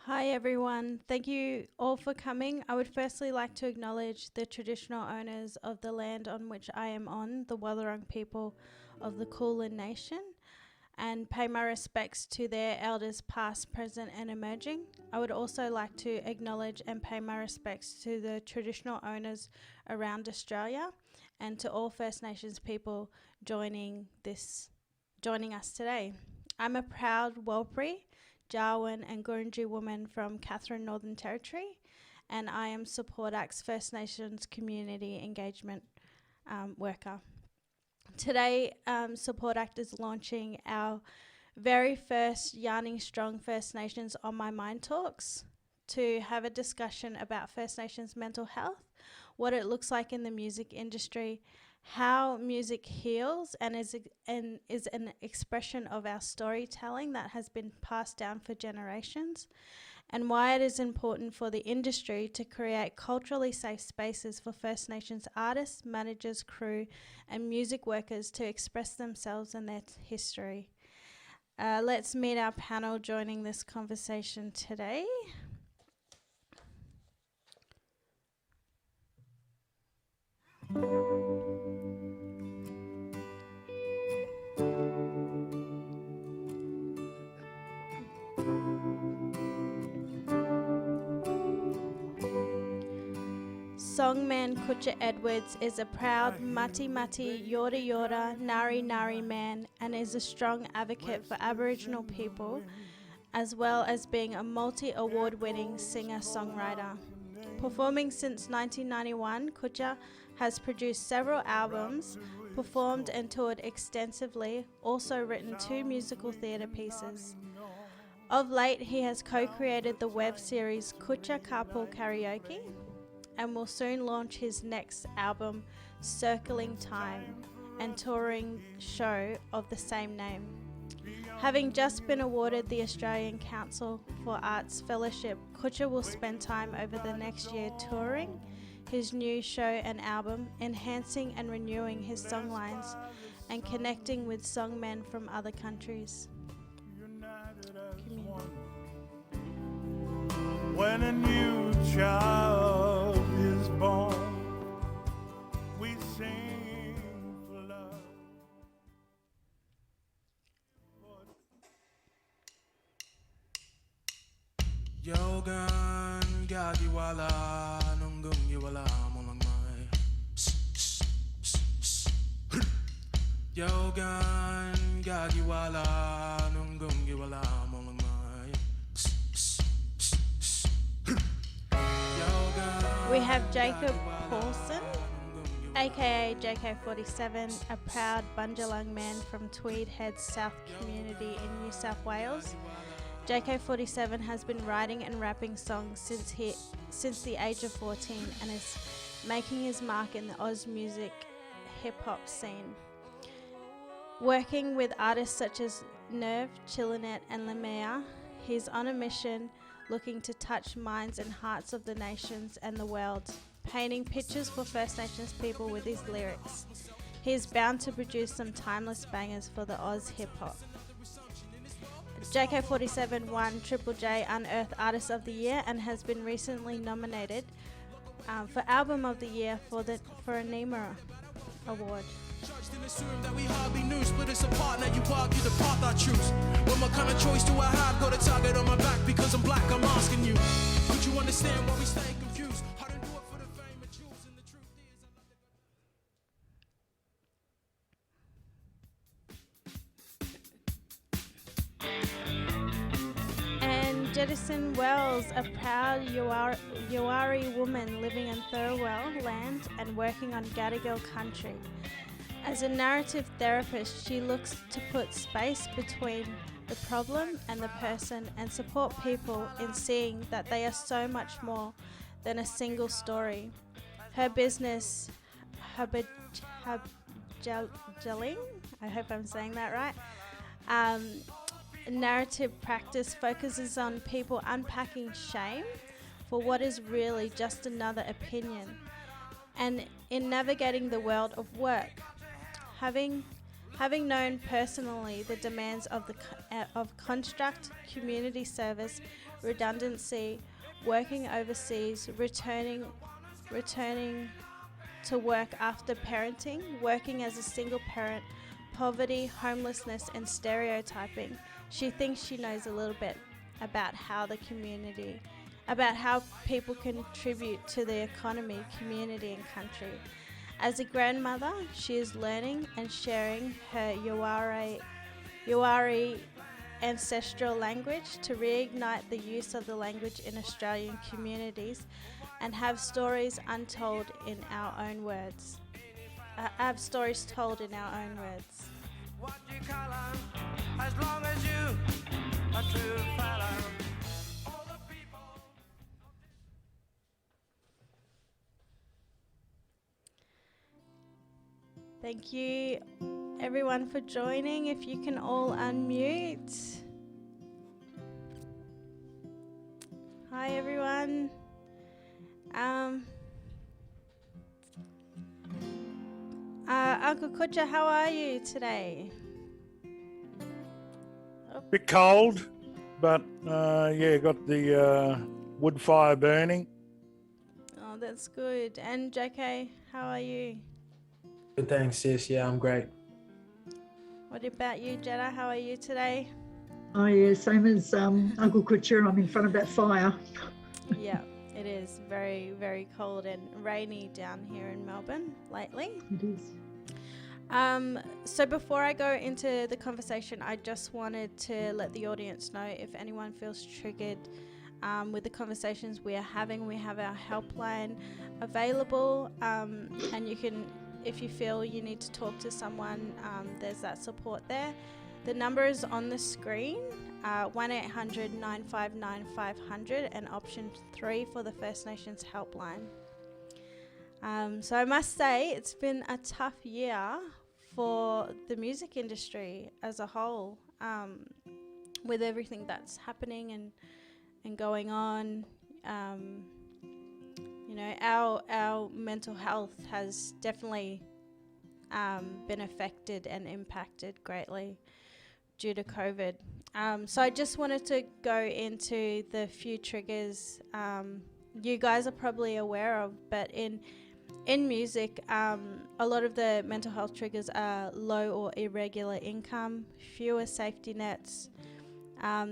Hi everyone, thank you all for coming. I would firstly like to acknowledge the traditional owners of the land on which I am on, the Wathaurong people of the Kulin Nation, and pay my respects to their elders past, present and emerging. I would also like to acknowledge and pay my respects to the traditional owners around Australia and to all First Nations people joining us today. I'm a proud Warlpiri, Jarwin and Gurindji woman from Katherine Northern Territory, and I am Support Act's First Nations Community Engagement worker. Today, Support Act is launching our very first Yarning Strong First Nations On My Mind talks to have a discussion about First Nations mental health, what it looks like in the music industry, how music heals and is an expression of our storytelling that has been passed down for generations, and why it is important for the industry to create culturally safe spaces for First Nations artists, managers, crew, and music workers to express themselves and their history. Let's meet our panel joining this conversation today. Songman Kutcha Edwards is a proud Mati Mati Yorta Yorta Nari Nari man and is a strong advocate for Aboriginal people, as well as being a multi-award-winning singer-songwriter. Performing since 1991, Kutcha has produced several albums, performed and toured extensively, also written 2 musical theatre pieces. Of late, he has co-created the web series Kutcha Carpool Karaoke, and will soon launch his next album, Circling Time, and touring show of the same name. Having just been awarded the Australian Council for Arts Fellowship, Kutcha will spend time over the next year touring his new show and album, enhancing and renewing his songlines, and connecting with songmen from other countries. When a new child is born, we sing for love. Yogan gagiwala nunggung yiwala molang mai. Yogan gagiwala nunggung yiwala molang mai. We have Jacob Paulson, aka JK47, a proud Bundjalung man from Tweed Heads South community in New South Wales. JK47 has been writing and rapping songs since the age of 14 and is making his mark in the Oz music hip-hop scene. Working with artists such as Nerve, Chilinet and Lemea, he's on a mission looking to touch minds and hearts of the nations and the world, painting pictures for First Nations people with his lyrics. He is bound to produce some timeless bangers for the Oz hip-hop. JK47 won Triple J Unearthed Artist of the Year and has been recently nominated for Album of the Year for a NEMA Award. Judged in this room that we hardly knew, split us apart, now you argue the path I choose. What kind of choice do I have? Got a target on my back because I'm black, I'm asking you. Could you understand why we stay confused? I don't do it for the fame of jewels, and the truth is And Jettison Wells, a proud Yuwari woman living in Thurwell land and working on Gadigal country. As a narrative therapist, she looks to put space between the problem and the person and support people in seeing that they are so much more than a single story. Her business, Hubadjalling, I hope I'm saying that right, narrative practice focuses on people unpacking shame for what is really just another opinion, and in navigating the world of work, having Having known personally the demands of of construct, community service, redundancy, working overseas, returning to work after parenting, working as a single parent, poverty, homelessness, and stereotyping, she thinks she knows a little bit about how people contribute to the economy, community, and country. As a grandmother, she is learning and sharing her Yawari ancestral language to reignite the use of the language in Australian communities and have stories untold in our own words. Have stories told in our own words. What you call her, as long as you a true fella. All the people. Thank you everyone for joining. If you can all unmute. Hi everyone. Uncle Kutcha, how are you today? Bit cold, but yeah, got the wood fire burning. Oh, that's good. And JK, how are you? Good, thanks, sis. Yeah, I'm great. What about you, Jenna? How are you today? Oh yeah, same as Uncle Kutcher. I'm in front of that fire. Yeah, it is very, very cold and rainy down here in Melbourne lately. It is. So before I go into the conversation, I just wanted to let the audience know if anyone feels triggered with the conversations we are having. We have our helpline available, and you can, if you feel you need to talk to someone, there's that support there. The number is on the screen, 1-800-959-500 and option 3 for the First Nations helpline. So I must say it's been a tough year for the music industry as a whole, with everything that's happening and going on. You know, our mental health has definitely been affected and impacted greatly due to COVID. So I just wanted to go into the few triggers you guys are probably aware of, but in music, a lot of the mental health triggers are low or irregular income, fewer safety nets,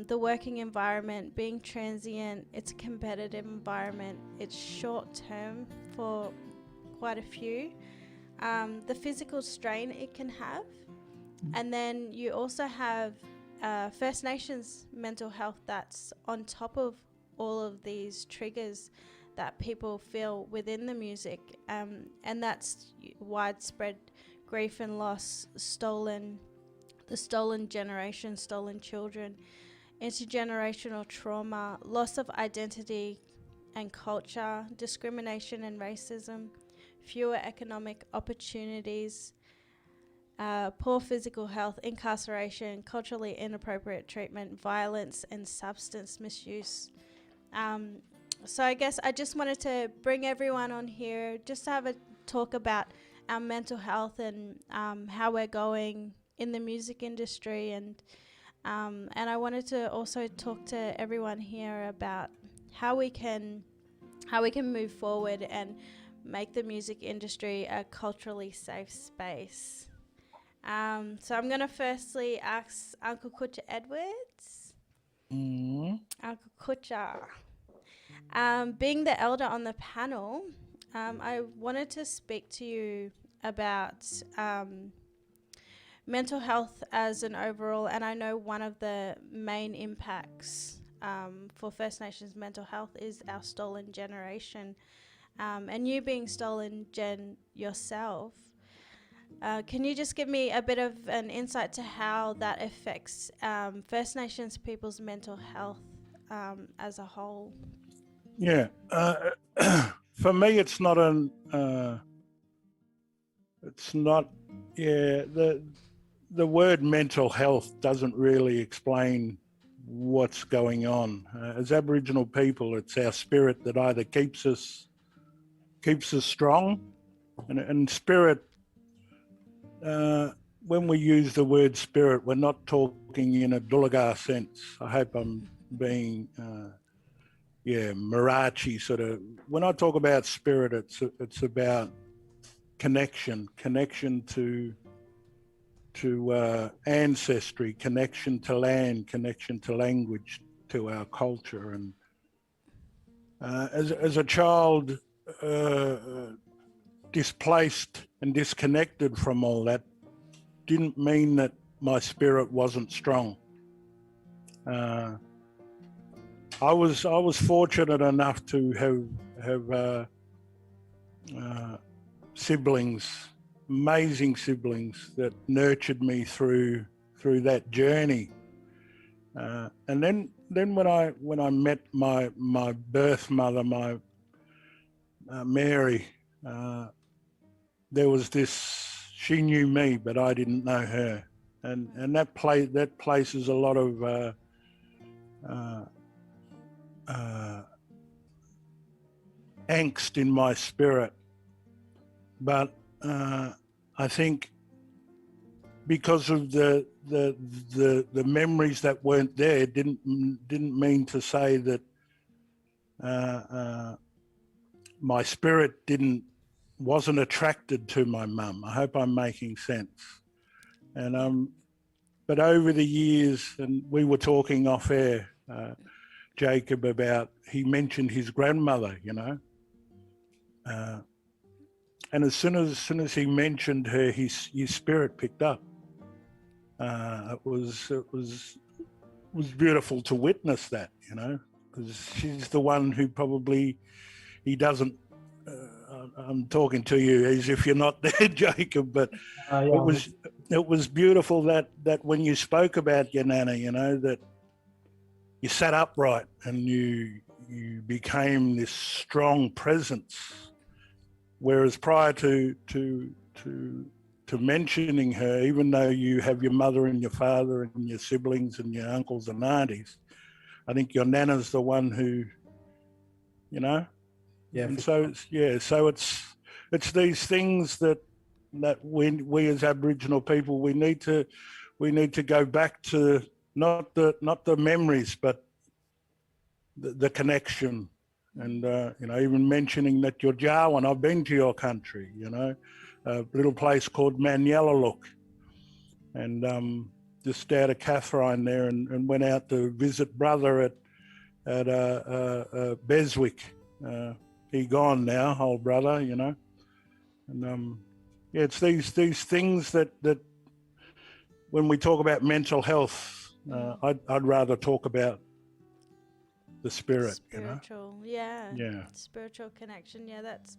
the working environment being transient, it's a competitive environment, it's short term for quite a few, the physical strain it can have, and then you also have First Nations mental health that's on top of all of these triggers that people feel within the music, and that's widespread grief and loss, the stolen generation, stolen children, intergenerational trauma, loss of identity and culture, discrimination and racism, fewer economic opportunities, poor physical health, incarceration, culturally inappropriate treatment, violence and substance misuse. So I guess I just wanted to bring everyone on here just to have a talk about our mental health and how we're going in the music industry, and I wanted to also talk to everyone here about how we can move forward and make the music industry a culturally safe space. So I'm going to firstly ask Uncle Kutcha Edwards. Uncle Kutcha. Being the elder on the panel, I wanted to speak to you about mental health as an overall, and I know one of the main impacts for First Nations mental health is our stolen generation, and you being stolen gen yourself. Can you just give me a bit of an insight to how that affects First Nations people's mental health as a whole? Yeah, for me, it's not the word mental health doesn't really explain what's going on. As Aboriginal people, it's our spirit that either keeps us strong, and spirit, when we use the word spirit, we're not talking in a Dulagar sense. I hope I'm being, Marachi sort of. When I talk about spirit, it's about connection to ancestry, connection to land, connection to language, to our culture. And as a child, displaced and disconnected from all that, didn't mean that my spirit wasn't strong. I was fortunate enough to have siblings, amazing siblings that nurtured me through that journey. And then when I met my birth mother, my Mary, there was this. She knew me, but I didn't know her, and that places a lot of angst in my spirit. But I think because of the memories that weren't there, didn't mean to say that my spirit wasn't attracted to my mum. I hope I'm making sense. And but over the years, and we were talking off air, Jacob, about, he mentioned his grandmother, you know, and as soon as he mentioned her, his spirit picked up. It was beautiful to witness that, you know, because she's the one who probably he doesn't. I'm talking to you as if you're not there, Jacob, but it was beautiful that when you spoke about your nana, you know, that you sat upright and you became this strong presence. Whereas prior to mentioning her, even though you have your mother and your father and your siblings and your uncles and aunties, I think your nana's the one who, you know. Yeah. And so it's these things that we as Aboriginal people, we need to go back to, not the memories, but the connection. And you know, even mentioning that you're Jawan, I've been to your country, you know, a little place called Manyalalook, and just out of Catherine there, and went out to visit brother at Beswick. He gone now, old brother, you know. And it's these things that when we talk about mental health, I'd rather talk about the spirit, spiritual, you know? Yeah. Spiritual connection. Yeah, that's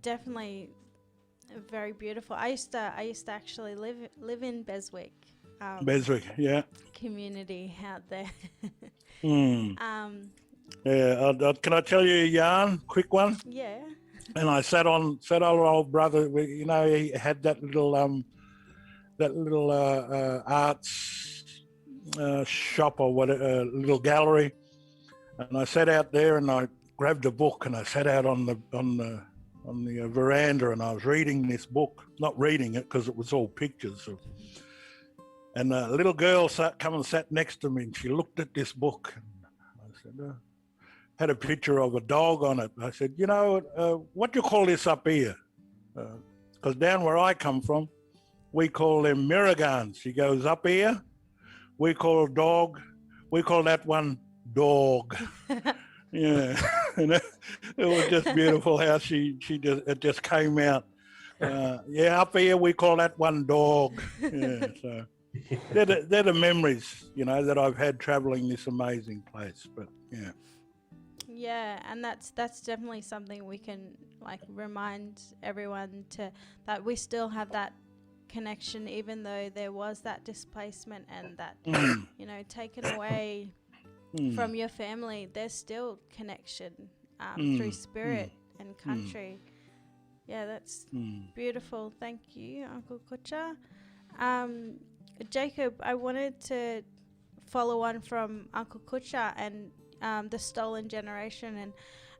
definitely very beautiful. I used to actually live in Beswick. Beswick, yeah. Community out there. Yeah, can I tell you a yarn, quick one? Yeah. And I sat on old brother. You know, he had that little arts shop or whatever, little gallery. And I sat out there and I grabbed a book and I sat out on the veranda and I was reading this book. Not reading it because it was all pictures. And a little girl come and sat next to me and she looked at this book. And I said, had a picture of a dog on it. I said, you know, what do you call this up here? Because down where I come from, we call them mirragans. She goes, up here, we call that one dog. Yeah, and it was just beautiful how it just came out. Yeah, up here we call that one dog. Yeah, so they're the memories, you know, that I've had traveling this amazing place. But yeah. Yeah, and that's definitely something we can like remind everyone that we still have that connection, even though there was that displacement and that you know, taken away from your family. There's still connection through spirit and country. Yeah, that's beautiful. Thank you, Uncle Kutcha. Jacob, I wanted to follow on from Uncle Kutcha and the stolen generation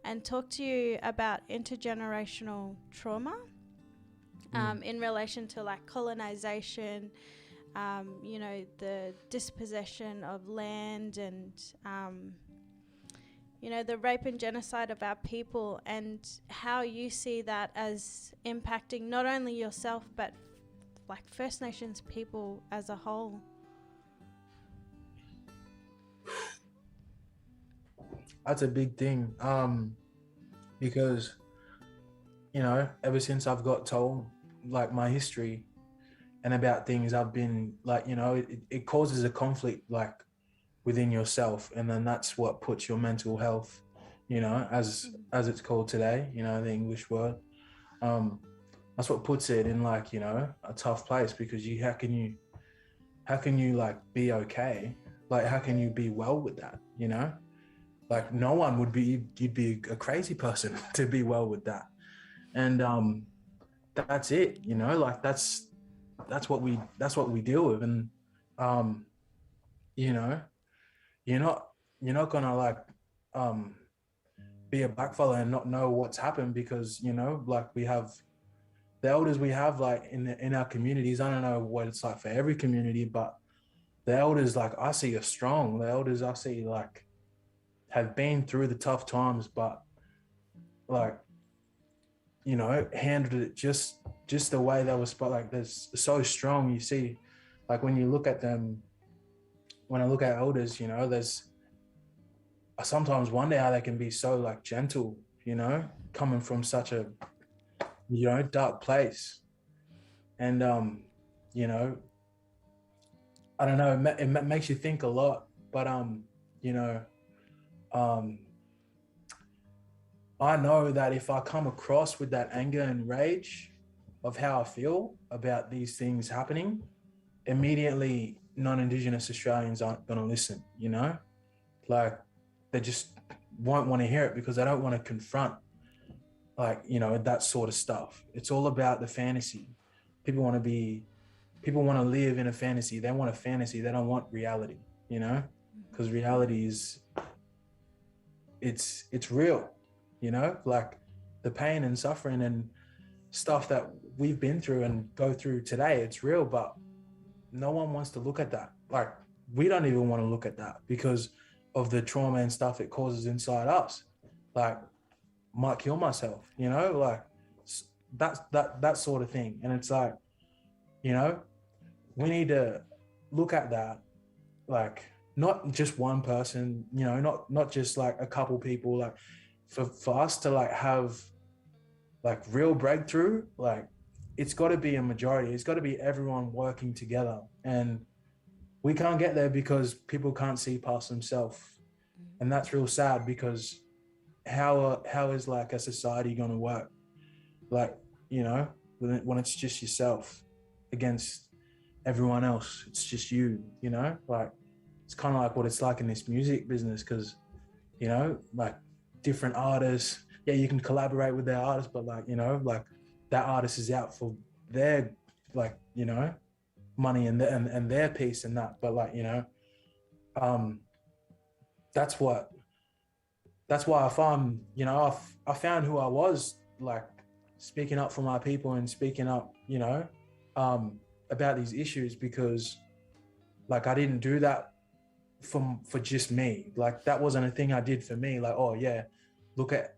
and talk to you about intergenerational trauma. in relation to like colonization, you know, the dispossession of land and, you know, the rape and genocide of our people, and how you see that as impacting not only yourself but like First Nations people as a whole. That's a big thing, because, you know, ever since I've got told like my history and about things, I've been like, you know, it causes a conflict like within yourself, and then that's what puts your mental health, you know, as it's called today, you know, the English word, that's what puts it in like, you know, a tough place, because how can you like be okay, like how can you be well with that, you know? Like no one would be, you'd be a crazy person to be well with that. And that's it, you know, like that's what we deal with. And you know, you're not gonna like be a blackfella and not know what's happened, because, you know, like we have the elders we have like in our communities. I don't know what it's like for every community, but the elders like I see are strong. The elders I see like have been through the tough times, but like, you know, handled it just the way they were like they're so strong. You see, like when you look at them, when I look at elders, you know, I sometimes wonder how they can be so like gentle, you know, coming from such a, you know, dark place. And you know, I don't know, it makes you think a lot. But you know, I know that if I come across with that anger and rage of how I feel about these things happening, immediately non-Indigenous Australians aren't going to listen, you know? Like they just won't want to hear it, because they don't want to confront like, you know, that sort of stuff. It's all about the fantasy. People want to live in a fantasy. They want a fantasy. They don't want reality, you know? Because reality is, it's real, you know, like the pain and suffering and stuff that we've been through and go through today, it's real, but no one wants to look at that. Like we don't even want to look at that because of the trauma and stuff it causes inside us. Like might kill myself, you know, like that sort of thing. And it's like, you know, we need to look at that, like not just one person, you know, not just like a couple people, like for us to like have like real breakthrough, like it's got to be a majority. It's got to be everyone working together. And we can't get there because people can't see past themselves. And that's real sad, because how is like a society going to work? Like, you know, when it's just yourself against everyone else, it's just you, you know, like it's kind of like what it's like in this music business. Because, you know, like different artists, yeah, you can collaborate with their artists, but like, you know, like that artist is out for their, like, you know, money and their piece and that. But like, you know, that's why I found, you know, I found who I was, like speaking up for my people and speaking up, you know, about these issues, because like I didn't do that for just me. Like that wasn't a thing I did for me. Like, oh yeah, look at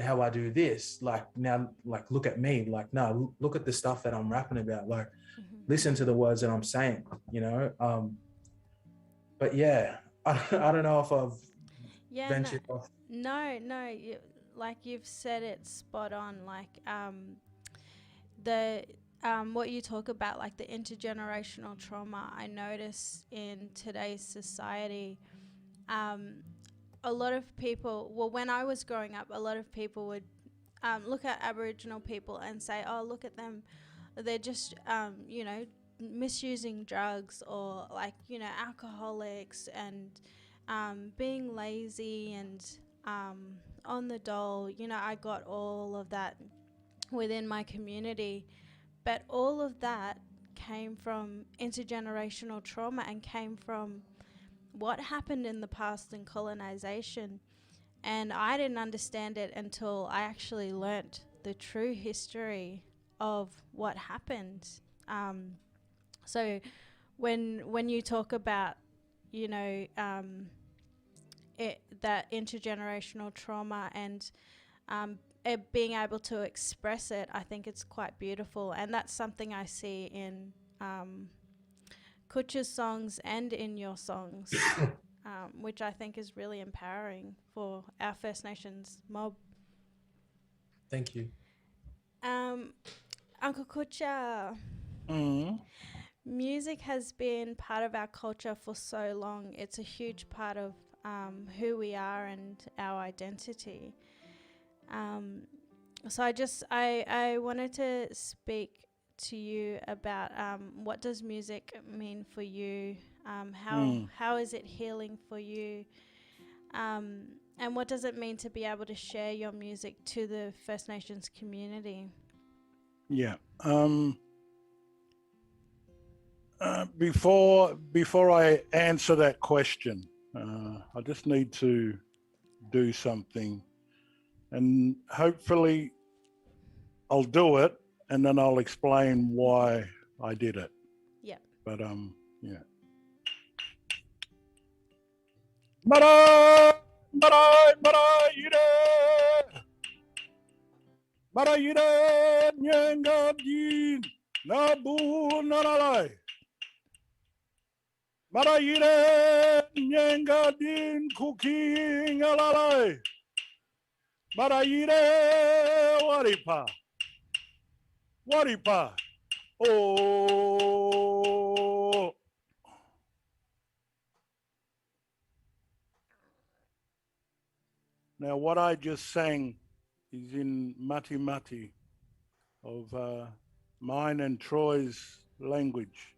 how I do this. Like now, like look at me. Like no, look at the stuff that I'm rapping about. Like listen to the words that I'm saying. You know. But yeah, I don't know if I've ventured off. No, like you've said it spot on. Like what you talk about, like the intergenerational trauma, I notice in today's society, a lot of people, well, when I was growing up, a lot of people would look at Aboriginal people and say, oh, look at them, they're just, you know, misusing drugs, or like, you know, alcoholics, and being lazy and on the dole. You know, I got all of that within my community. But all of that came from intergenerational trauma and came from what happened in the past in colonization. And I didn't understand it until I actually learnt the true history of what happened. So when you talk about, you know, that intergenerational trauma and it being able to express it, I think it's quite beautiful, and that's something I see in Kutcha's songs and in your songs, which I think is really empowering for our First Nations mob. Thank you. Uncle Kutcha, music has been part of our culture for so long. It's a huge part of who we are and our identity. So I wanted to speak to you about what does music mean for you? How is it healing for you? And what does it mean to be able to share your music to the First Nations community? Yeah. Before I answer that question, I just need to do something, and hopefully I'll do it, and then I'll explain why I did it. Yeah. But yeah. Mara, yire. Mara yire, nyenga din, nabu nanalai. Mara yire, nyenga din, cooking alalai. Mara yire, waripa. Oh. Now, what I just sang is in Mati Mati of mine and Troy's language,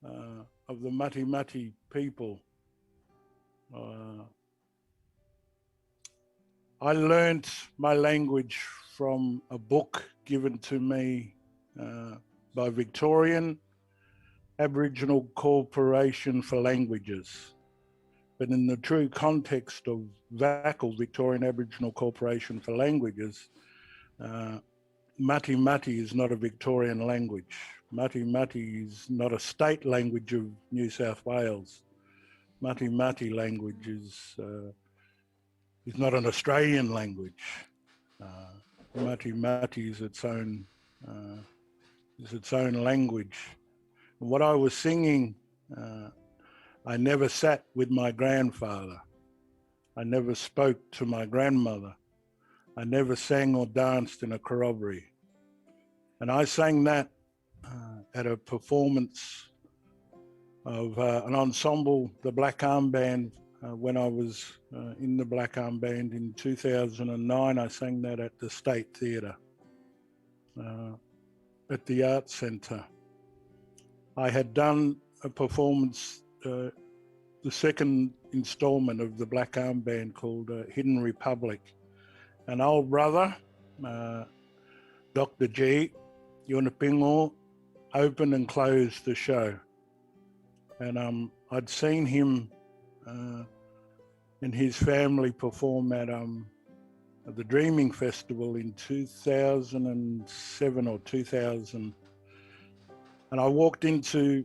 of the Mati Mati people. I learnt my language from a book given to me by Victorian Aboriginal Corporation for Languages. But in the true context of VACL, Victorian Aboriginal Corporation for Languages, Mati Mati is not a Victorian language. Mati Mati is not a state language of New South Wales. Mati Mati language is not an Australian language. Mati Mati is its own language. And what I was singing, I never sat with my grandfather. I never spoke to my grandmother. I never sang or danced in a corroboree. And I sang that at a performance of an ensemble, the Black Arm Band. When I was in the Black Arm Band in 2009, I sang that at the State Theatre, at the Arts Centre. I had done a performance, the second instalment of the Black Arm Band called Hidden Republic. An old brother, Dr. G, Yunapingo, opened and closed the show. And I'd seen him and his family perform at the Dreaming Festival in 2007 or 2000. And I walked into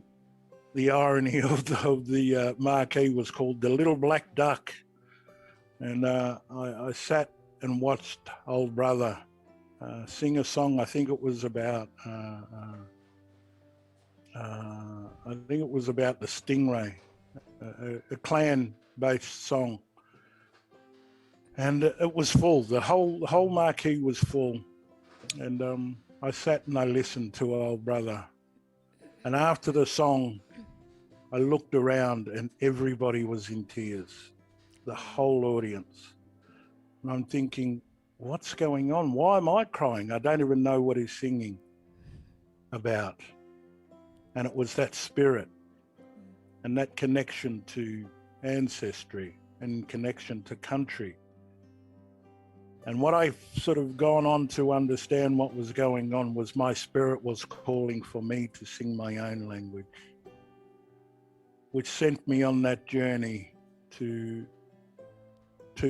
the irony of the marquee was called The Little Black Duck. And I sat and watched old brother sing a song. I think it was about the Stingray, a clan-based song. And it was full. The whole marquee was full. And I sat and I listened to old brother. And after the song, I looked around and everybody was in tears, the whole audience. And I'm thinking, what's going on? Why am I crying? I don't even know what he's singing about. And it was that spirit and that connection to ancestry and connection to country. And what I've sort of gone on to understand what was going on was my spirit was calling for me to sing my own language, which sent me on that journey to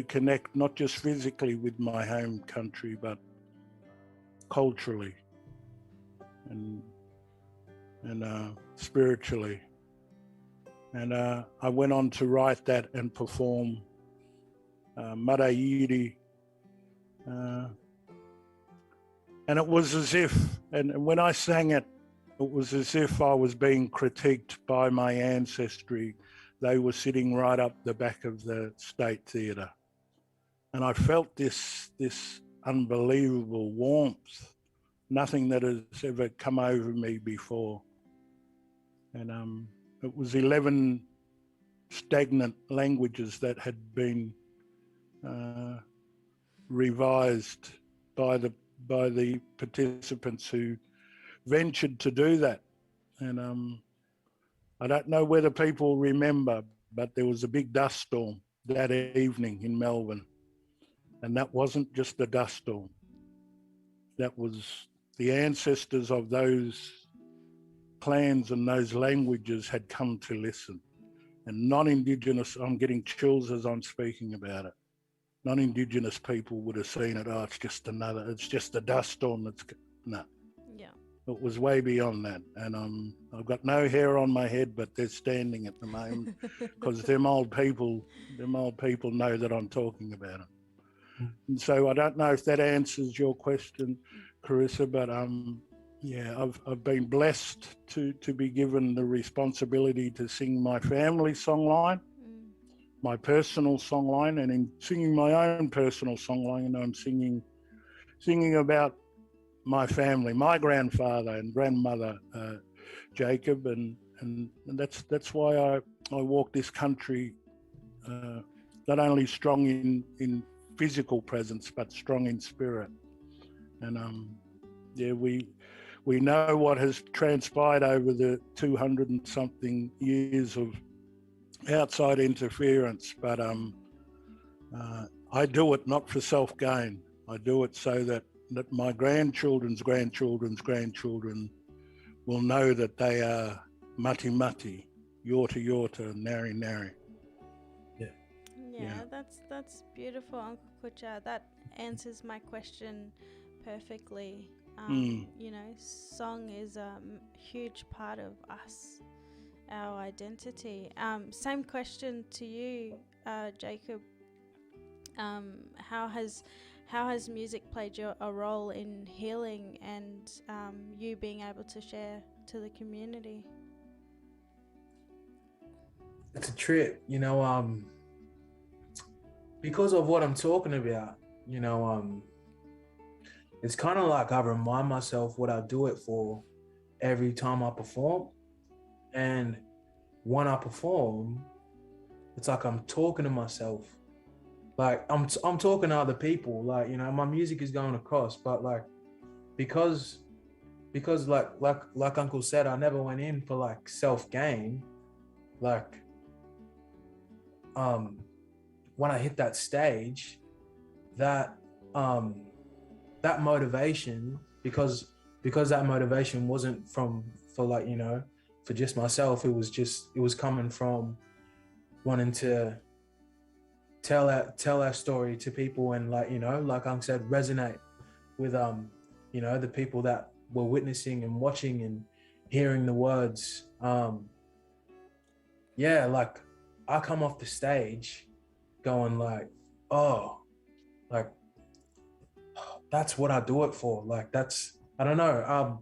connect not just physically with my home country, but culturally and spiritually. And I went on to write that and perform Marayiri. And it was as if, and when I sang it, it was as if I was being critiqued by my ancestry. They were sitting right up the back of the State Theatre. And I felt this unbelievable warmth, nothing that has ever come over me before. And it was 11 stagnant languages that had been revised by the participants who ventured to do that. And I don't know whether people remember, but there was a big dust storm that evening in Melbourne. And that wasn't just a dust storm. That was the ancestors of those clans and those languages had come to listen. And non-Indigenous, I'm getting chills as I'm speaking about it. Non-Indigenous people would have seen it, it's just a dust storm no. Yeah. It was way beyond that. And I've got no hair on my head, but they're standing at the moment because them old people know that I'm talking about it. And so I don't know if that answers your question, Carissa, but yeah, I've been blessed to be given the responsibility to sing my family songline, my personal songline, and in singing my own personal songline, I'm singing about my family, my grandfather and grandmother, Jacob, and that's why I walk this country, not only strong in physical presence, but strong in spirit. And yeah, we know what has transpired over the 200 and something years of outside interference, but I do it not for self-gain. I do it so that my grandchildren's grandchildren will know that they are mati mati, yorta yorta, nari nari. Yeah, that's beautiful, Uncle Kucha. That answers my question perfectly. You know, song is a huge part of us, our identity. Same question to you, Jacob. How has music played a role in healing and you being able to share to the community? It's a trip, you know, because of what I'm talking about, you know, it's kind of like I remind myself what I do it for every time I perform. And when I perform, it's like I'm talking to myself. Like I'm talking to other people, like, you know, my music is going across, but like, because like Uncle said, I never went in for like self-gain. Like, when I hit that stage, that motivation, because that motivation wasn't for like, you know, for just myself, it was coming from wanting to tell our story to people and, like, you know, like Uncle said, resonate with you know, the people that were witnessing and watching and hearing the words. Yeah, like I come off the stage going like, oh, like that's what I do it for. Like that's, I don't know.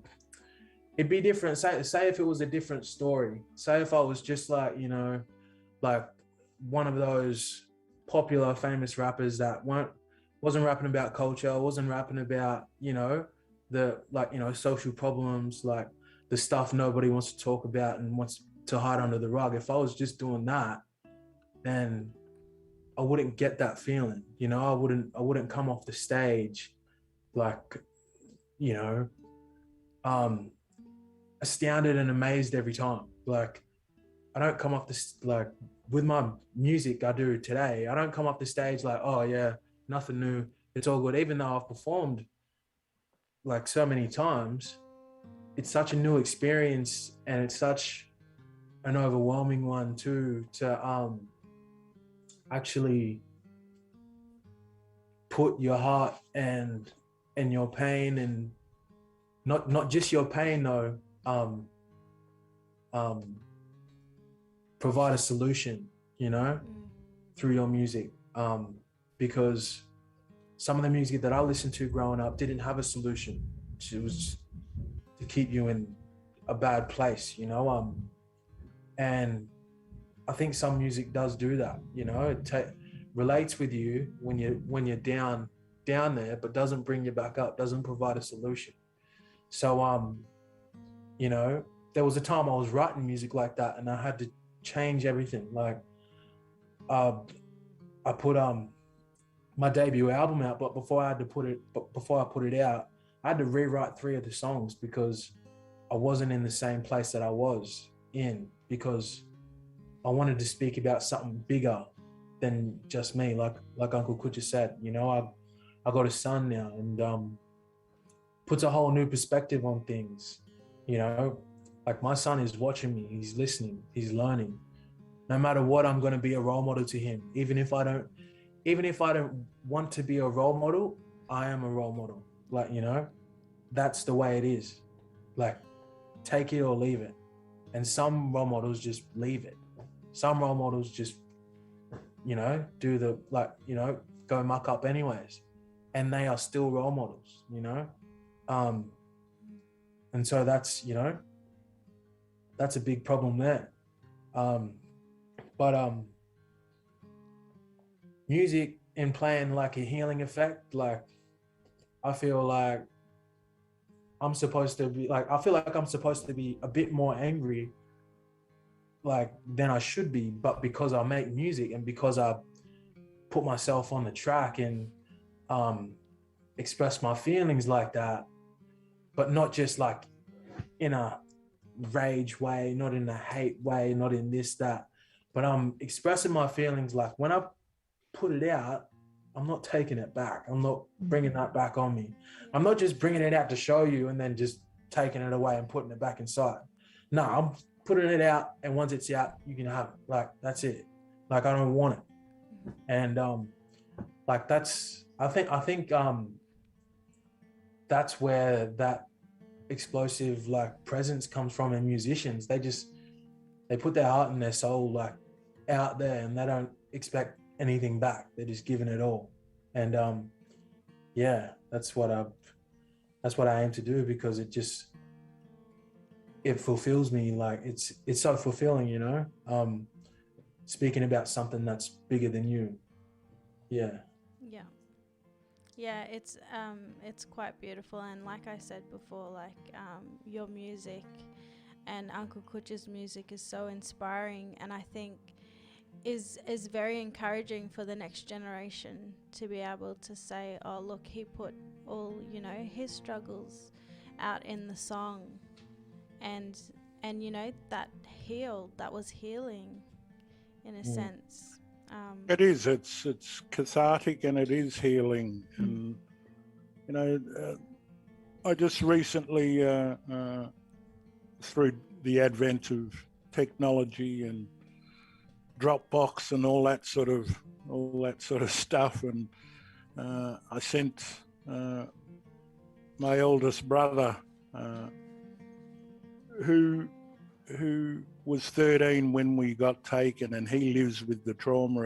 It'd be different. Say if it was a different story. Say if I was just like, you know, like one of those popular famous rappers that wasn't rapping about culture, wasn't rapping about, you know, the, like, you know, social problems, like the stuff nobody wants to talk about and wants to hide under the rug. If I was just doing that, then I wouldn't get that feeling, you know. I wouldn't come off the stage like, you know, astounded and amazed every time. Like I don't come off this, like with my music I do today, I don't come off the stage like, oh yeah, nothing new, it's all good. Even though I've performed like so many times, it's such a new experience and it's such an overwhelming one too, to actually put your heart and your pain not just your pain though, provide a solution, you know, through your music. Because some of the music that I listened to growing up didn't have a solution. It was to keep you in a bad place, you know. And I think some music does do that, you know. It relates with you when you're down there, but doesn't bring you back up, doesn't provide a solution. So you know, there was a time I was writing music like that, and I had to change everything. Like I put my debut album out, but before I put it out, I had to rewrite 3 of the songs because I wasn't in the same place that I was in, because I wanted to speak about something bigger than just me. Like Uncle Kutcha said, you know, I got a son now, and puts a whole new perspective on things. You know, like my son is watching me, he's listening, he's learning. No matter what, I'm going to be a role model to him. Even if I don't want to be a role model, I am a role model. Like, you know, that's the way it is. Like, take it or leave it. And some role models just leave it. Some role models just, you know, do the, like, you know, go muck up anyways. And they are still role models, you know? And so that's, you know, that's a big problem there. But music and playing like a healing effect, like I feel like I'm supposed to be like, I feel like I'm supposed to be a bit more angry like than I should be, but because I make music and because I put myself on the track and express my feelings like that, but not just like in a rage way, not in a hate way, not in this, that, but I'm expressing my feelings. Like when I put it out, I'm not taking it back. I'm not bringing that back on me. I'm not just bringing it out to show you and then just taking it away and putting it back inside. No, I'm putting it out, and once it's out, you can have it. Like, that's it. Like, I don't want it. And like that's, I think that's where that explosive like presence comes from in musicians. They put their heart and their soul like out there, and they don't expect anything back. They're just giving it all. And yeah, that's what I aim to do, because it fulfills me. Like it's so fulfilling, you know, speaking about something that's bigger than you. Yeah. Yeah, it's quite beautiful, and like I said before, like your music and Uncle Kutcha's music is so inspiring, and I think is very encouraging for the next generation to be able to say, oh look, he put all, you know, his struggles out in the song, and you know, that was healing in a sense. It is. It's cathartic and it is healing. And you know, I just recently, through the advent of technology and Dropbox and all that sort of stuff, and I sent my oldest brother, who was 13 when we got taken, and he lives with the trauma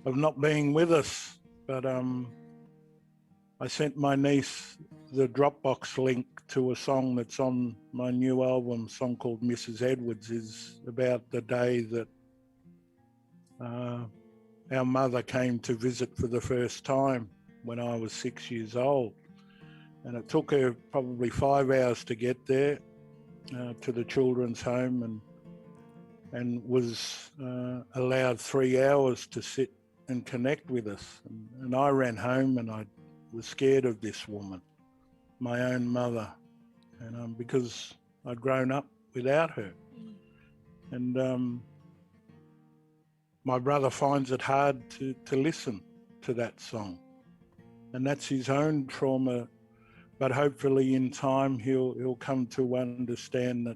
of not being with us. But I sent my niece the Dropbox link to a song that's on my new album, a song called Mrs. Edwards, is about the day that our mother came to visit for the first time when I was 6 years old. And it took her probably 5 hours to get there, to the children's home, and was allowed 3 hours to sit and connect with us. And I ran home, and I was scared of this woman, my own mother, and because I'd grown up without her. And my brother finds it hard to listen to that song, and that's his own trauma. But hopefully in time he'll come to understand that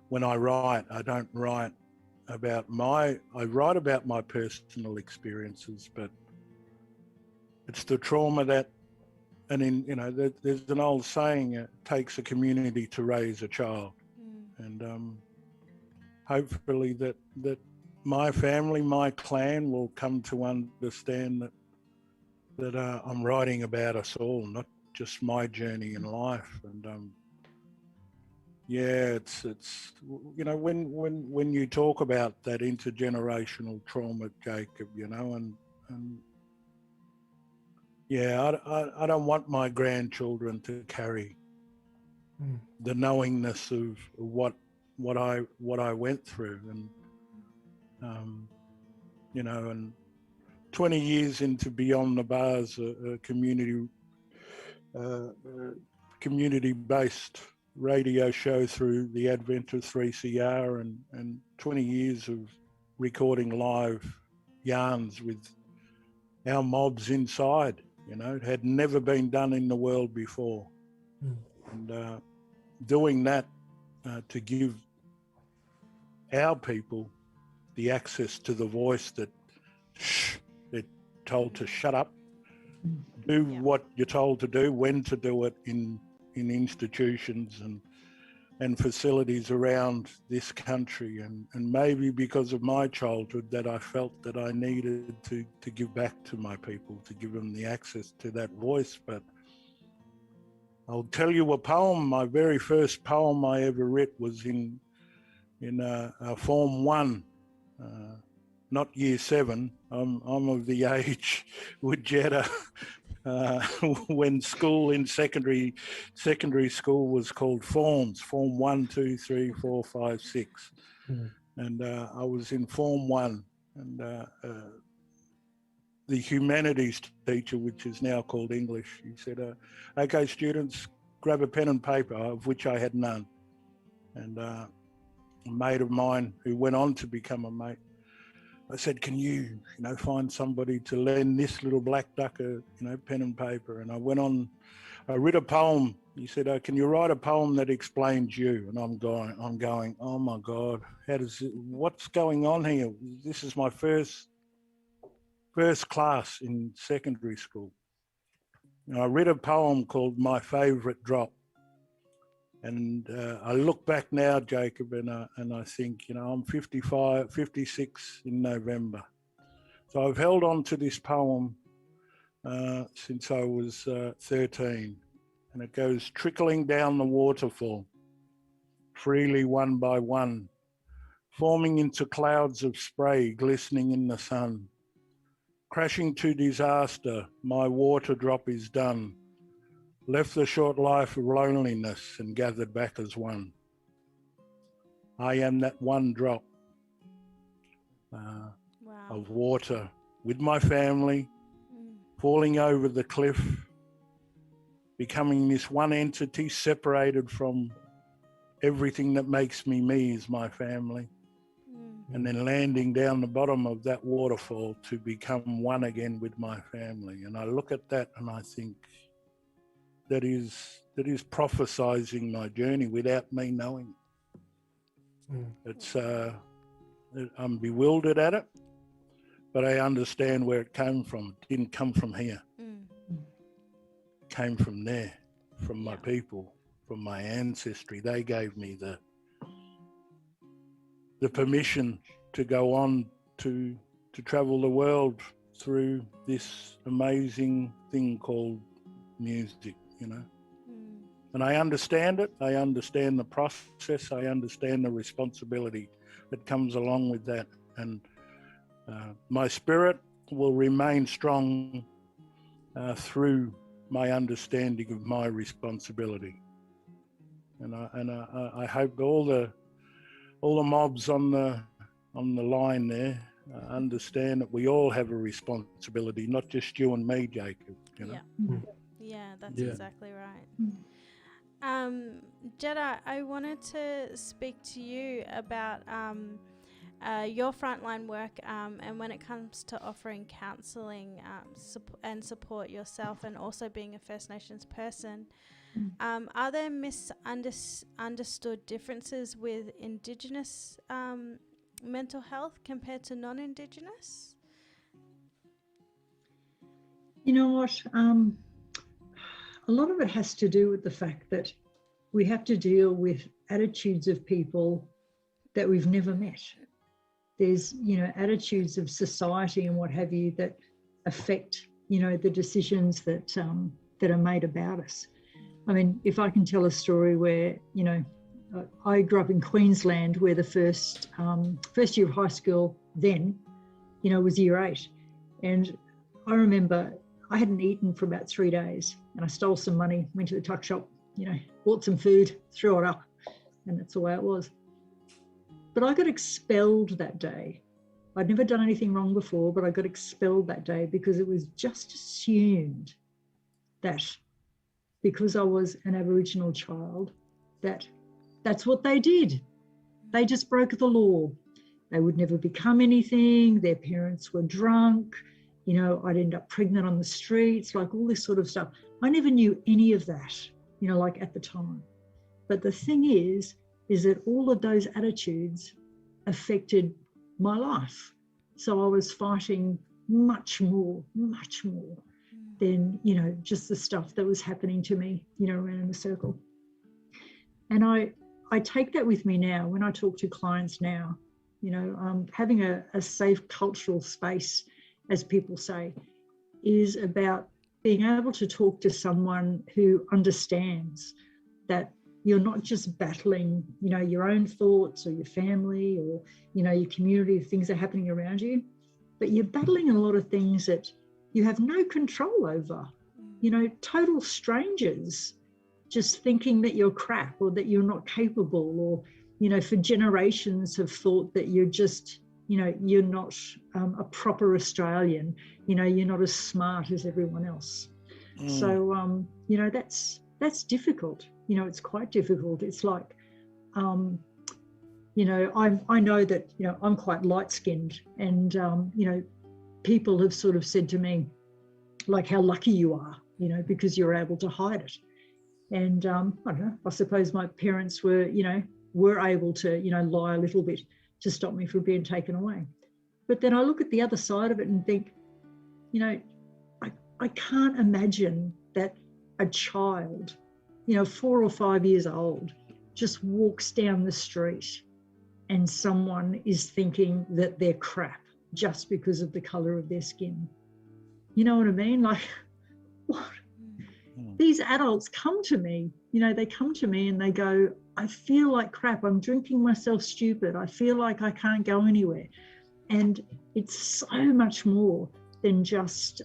when I write, I don't write about I write about my personal experiences, but it's the trauma that in, you know, there's an old saying, it takes a community to raise a child. And hopefully that my family, my clan will come to understand that I'm writing about us all, not just my journey in life. And yeah, it's you know, when you talk about that intergenerational trauma, Jacob, you know, and yeah, I don't want my grandchildren to carry the knowingness of what I went through. And you know, and 20 years into Beyond the Bars, a community-based radio show through the advent of 3CR, and 20 years of recording live yarns with our mobs inside, you know, it had never been done in the world before. And doing that to give our people the access to the voice that they're told to shut up, do what you're told to do, when to do it in institutions and facilities around this country. And maybe because of my childhood that I felt that I needed to give back to my people, to give them the access to that voice. But I'll tell you a poem. My very first poem I ever wrote was in Form 1, not Year 7. I'm of the age with Jetta when school in secondary school was called forms, Form 1, 2, 3, 4, 5, 6. And I was in Form 1, and the humanities teacher, which is now called English, he said, okay, students, grab a pen and paper, of which I had none. And a mate of mine who went on to become a mate, I said, can you find somebody to lend this little black duck pen and paper? And I went on, I read a poem. He said, can you write a poem that explains you? And I'm going, oh my God, what's going on here? This is my first class in secondary school. And I read a poem called My Favourite Drop. And I look back now, Jacob, and I think, I'm 56 in November. So I've held on to this poem since I was 13. And it goes, trickling down the waterfall, freely one by one, forming into clouds of spray glistening in the sun. Crashing to disaster, my water drop is done. Left the short life of loneliness and gathered back as one. I am that one drop of water with my family, falling over the cliff, becoming this one entity separated from everything that makes me is my family. And then landing down the bottom of that waterfall to become one again with my family. And I look at that and I think, that is prophesizing my journey without me knowing. It's I'm bewildered at it, but I understand where it came from. It didn't come from here. It came from there, from my people, from my ancestry. They gave me the permission to go on to travel the world through this amazing thing called music. And I understand it. I understand the process. I understand the responsibility that comes along with that. And my spirit will remain strong through my understanding of my responsibility. And I hope all the mobs on the line there understand that we all have a responsibility, not just you and me, Jacob. Yeah, that's exactly right. Jetta, I wanted to speak to you about your frontline work and when it comes to offering counselling and support yourself and also being a First Nations person. Are there misunderstood differences with Indigenous mental health compared to non-Indigenous? You know what? a lot of it has to do with the fact that we have to deal with attitudes of people that we've never met. There's, you know, attitudes of society and what have you that affect, you know, the decisions that that are made about us. I mean, if I can tell a story where, you know, I grew up in Queensland, where the first year of high school then, you know, was year 8. And I remember I hadn't eaten for about 3 days, and I stole some money, went to the tuck shop, you know, bought some food, threw it up, and that's the way it was. But I got expelled that day. I'd never done anything wrong before, but I got expelled that day because it was just assumed that because I was an Aboriginal child, that's what they did. They just broke the law. They would never become anything. Their parents were drunk. You know, I'd end up pregnant on the streets, like all this sort of stuff. I never knew any of that, you know, like at the time. But the thing is that all of those attitudes affected my life. So I was fighting much more than, you know, just the stuff that was happening to me, you know, around in the circle. And I take that with me now when I talk to clients now, you know, having a safe cultural space, as people say, is about being able to talk to someone who understands that you're not just battling, you know, your own thoughts or your family or, you know, your community, things that are happening around you, but you're battling a lot of things that you have no control over, you know, total strangers just thinking that you're crap or that you're not capable, or, you know, for generations have thought that you're just, you know, you're not a proper Australian, you know, you're not as smart as everyone else. So, you know, that's difficult. You know, it's quite difficult. It's like, you know, I know that, you know, I'm quite light-skinned, and, you know, people have sort of said to me, like, how lucky you are, you know, because you're able to hide it. And I don't know, I suppose my parents were, you know, were able to, you know, lie a little bit to stop me from being taken away. But then I look at the other side of it and think, you know, I can't imagine that a child, you know, 4 or 5 years old, just walks down the street and someone is thinking that they're crap just because of the colour of their skin. You know what I mean? Like, what? These adults come to me, you know, they come to me and they go, I feel like crap. I'm drinking myself stupid. I feel like I can't go anywhere. And it's so much more than just,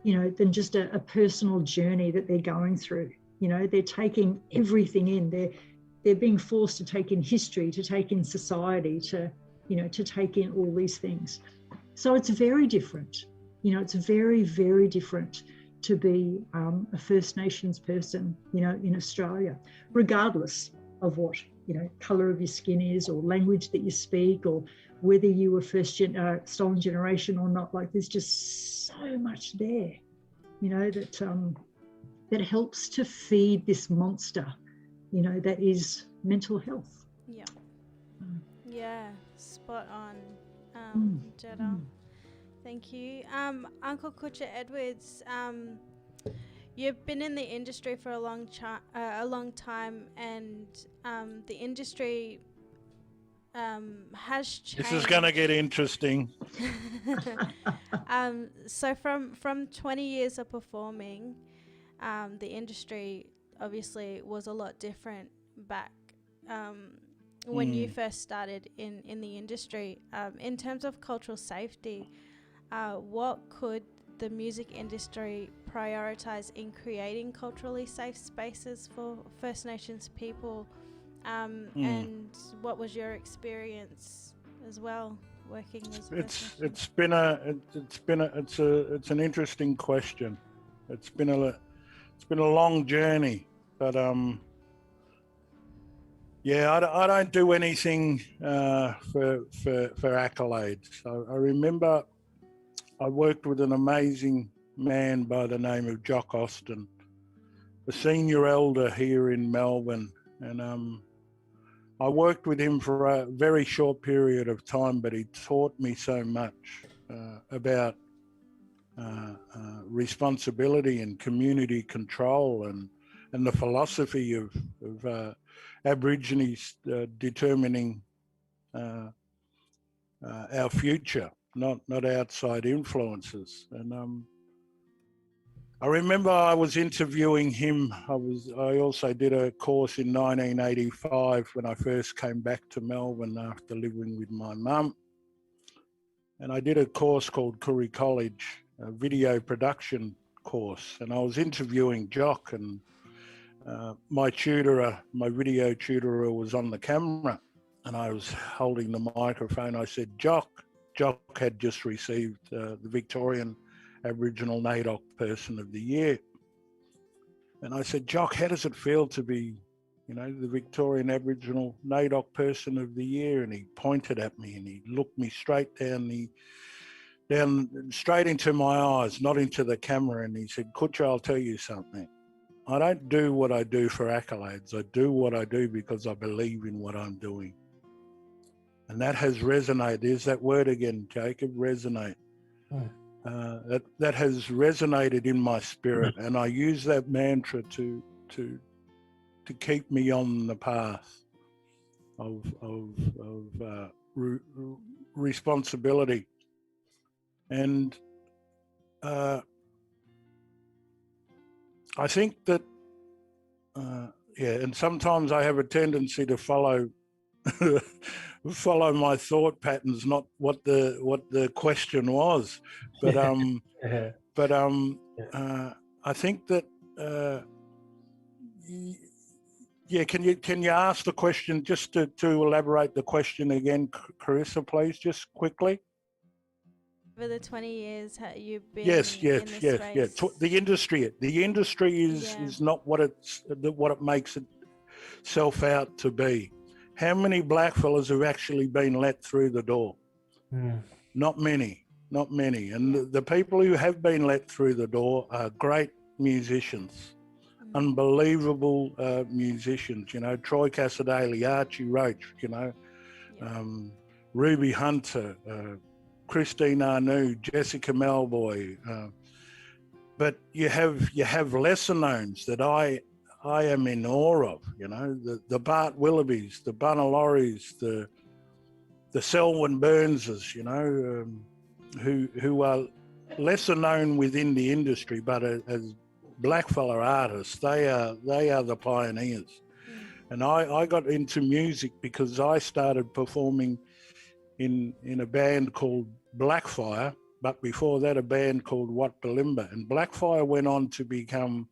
you know, than just a personal journey that they're going through. You know, they're taking everything in. They're being forced to take in history, to take in society, to, you know, to take in all these things. So it's very different. You know, it's very, very different to be a First Nations person, you know, in Australia, regardless of what, you know, colour of your skin is, or language that you speak, or whether you were stolen generation or not. Like, there's just so much there, you know, that helps to feed this monster, you know, that is mental health. Yeah. Yeah, spot on, Jetta. Thank you. Uncle Kutcha Edwards, you've been in the industry for a long time, and the industry has changed. This is going to get interesting. So from 20 years of performing, the industry obviously was a lot different back when you first started in the industry. In terms of cultural safety, what could the music industry prioritise in creating culturally safe spaces for First Nations people? And what was your experience as well working as It's an interesting question. It's been a long journey, but yeah, I don't do anything for accolades. I remember I worked with an amazing man by the name of Jock Austin, a senior elder here in Melbourne, and I worked with him for a very short period of time, but he taught me so much about responsibility and community control and the philosophy of Aborigines determining our future, not outside influences. And I remember I was interviewing him. I also did a course in 1985 when I first came back to Melbourne after living with my mum. And I did a course called Curry College, a video production course. And I was interviewing Jock, and my video tutorer was on the camera, and I was holding the microphone. I said, Jock had just received the Victorian Aboriginal NAIDOC Person of the Year. And I said, Jock, how does it feel to be, the Victorian Aboriginal NAIDOC Person of the Year? And he pointed at me and he looked me straight straight into my eyes, not into the camera. And he said, Kutcha, I'll tell you something. I don't do what I do for accolades. I do what I do because I believe in what I'm doing. And that has resonated. There's that word again, Jacob, resonate. That has resonated in my spirit, and I use that mantra to keep me on the path of responsibility. And I think that and sometimes I have a tendency to follow my thought patterns, not what the question was, but I think that can you ask the question, just to elaborate the question again, Carissa, please, just quickly? Over the 20 years you've been yes. The industry is not what it makes itself out to be. How many black fellas have actually been let through the door? Not many. And the people who have been let through the door are great musicians, unbelievable musicians. Troy Cassadaly, Archie Roach, Ruby Hunter, Christine Arnoux, Jessica Malboy. But you have lesser knowns that I am in awe of, the Bart Willoughbys, the Bunalorries, the Selwyn Burnses, who are lesser known within the industry, but as blackfella artists, they are the pioneers. And I got into music because I started performing in a band called Blackfire, but before that a band called Wat Balimba. And Blackfire went on to become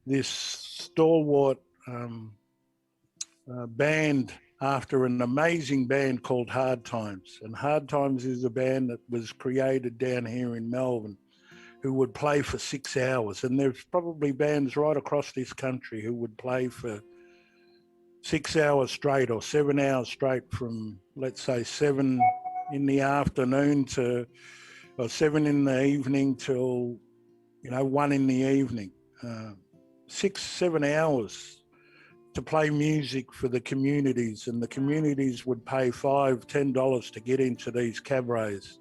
this stalwart band after an amazing band called Hard Times. And Hard Times is a band that was created down here in Melbourne who would play for 6 hours. And there's probably bands right across this country who would play for 6 hours straight or 7 hours straight from, let's say, 7 in the afternoon or 7 in the evening till, 1 in the evening. 6-7 hours to play music for the communities, and the communities would pay $5-10 to get into these cabarets.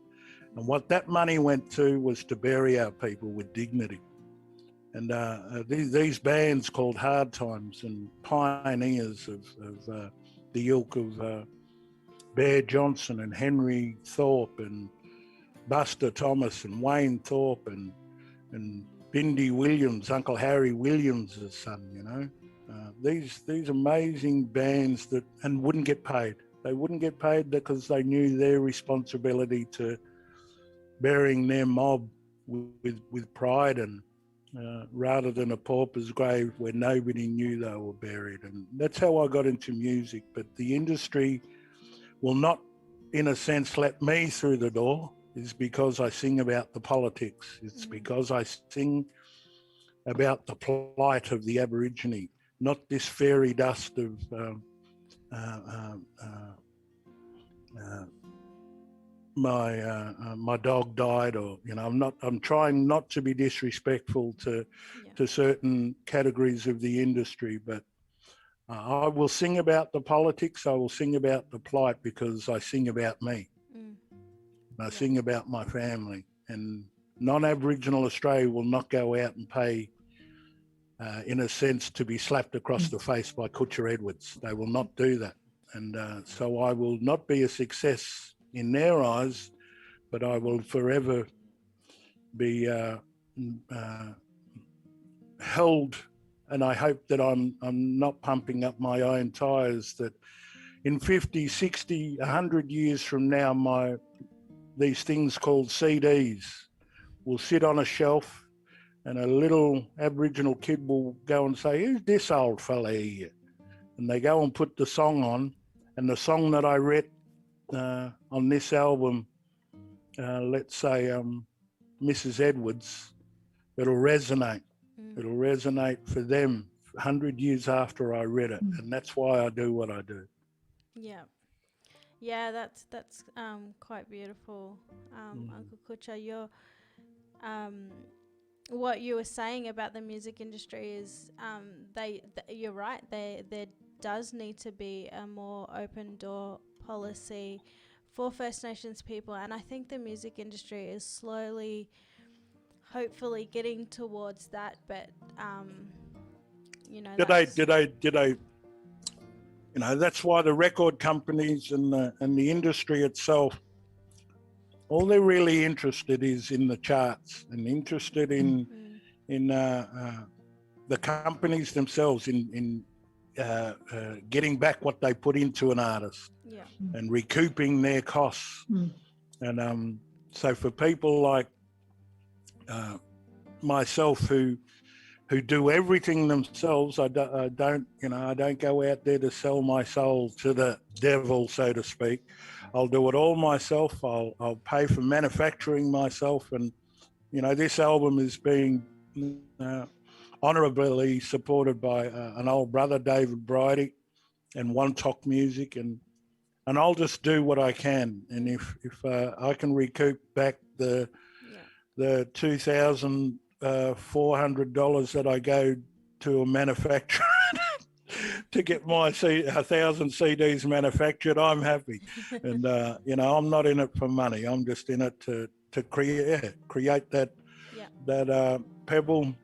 And what that money went to was to bury our people with dignity. And these bands called Hard Times and pioneers of the ilk of Bear Johnson and Henry Thorpe and Buster Thomas and Wayne Thorpe and Bindi Williams, Uncle Harry Williams' son, these amazing bands and wouldn't get paid. They wouldn't get paid because they knew their responsibility to burying their mob with pride, and rather than a pauper's grave where nobody knew they were buried. And that's how I got into music. But the industry will not, in a sense, let me through the door, is because I sing about the politics. It's because I sing about the plight of the Aborigine, not this fairy dust of my dog died, or I'm trying not to be disrespectful to certain categories of the industry, but I will sing about the politics. I will sing about the plight because I sing about me. I sing about my family, and non-Aboriginal Australia will not go out and pay, in a sense, to be slapped across the face by Kutcher Edwards. They will not do that. And so I will not be a success in their eyes, but I will forever be held. And I hope that I'm not pumping up my own tyres, that in 50, 60, 100 years from now, these things called CDs will sit on a shelf and a little Aboriginal kid will go and say, who's this old fella here? And they go and put the song on, and the song that I read on this album, let's say Mrs. Edwards, it'll resonate. It'll resonate for them 100 years after I read it. And that's why I do what I do. Yeah. Yeah, that's quite beautiful, Uncle Kutcher. What you were saying about the music industry is you're right. There does need to be a more open door policy for First Nations people, and I think the music industry is slowly, hopefully, getting towards that. But Did I? You know, that's why the record companies and the industry itself, all they're really interested is in the charts, and interested in the companies themselves in getting back what they put into an artist, and recouping their costs. And so for people like myself who do everything themselves, I don't go out there to sell my soul to the devil, so to speak. I'll do it all myself. I'll pay for manufacturing myself, and this album is being honourably supported by an old brother, David Bridie, and One Talk Music, and I'll just do what I can. And if I can recoup back the $2,400 that I go to a manufacturer to get my 1,000 CDs manufactured, I'm happy. And I'm not in it for money. I'm just in it to create that pebble,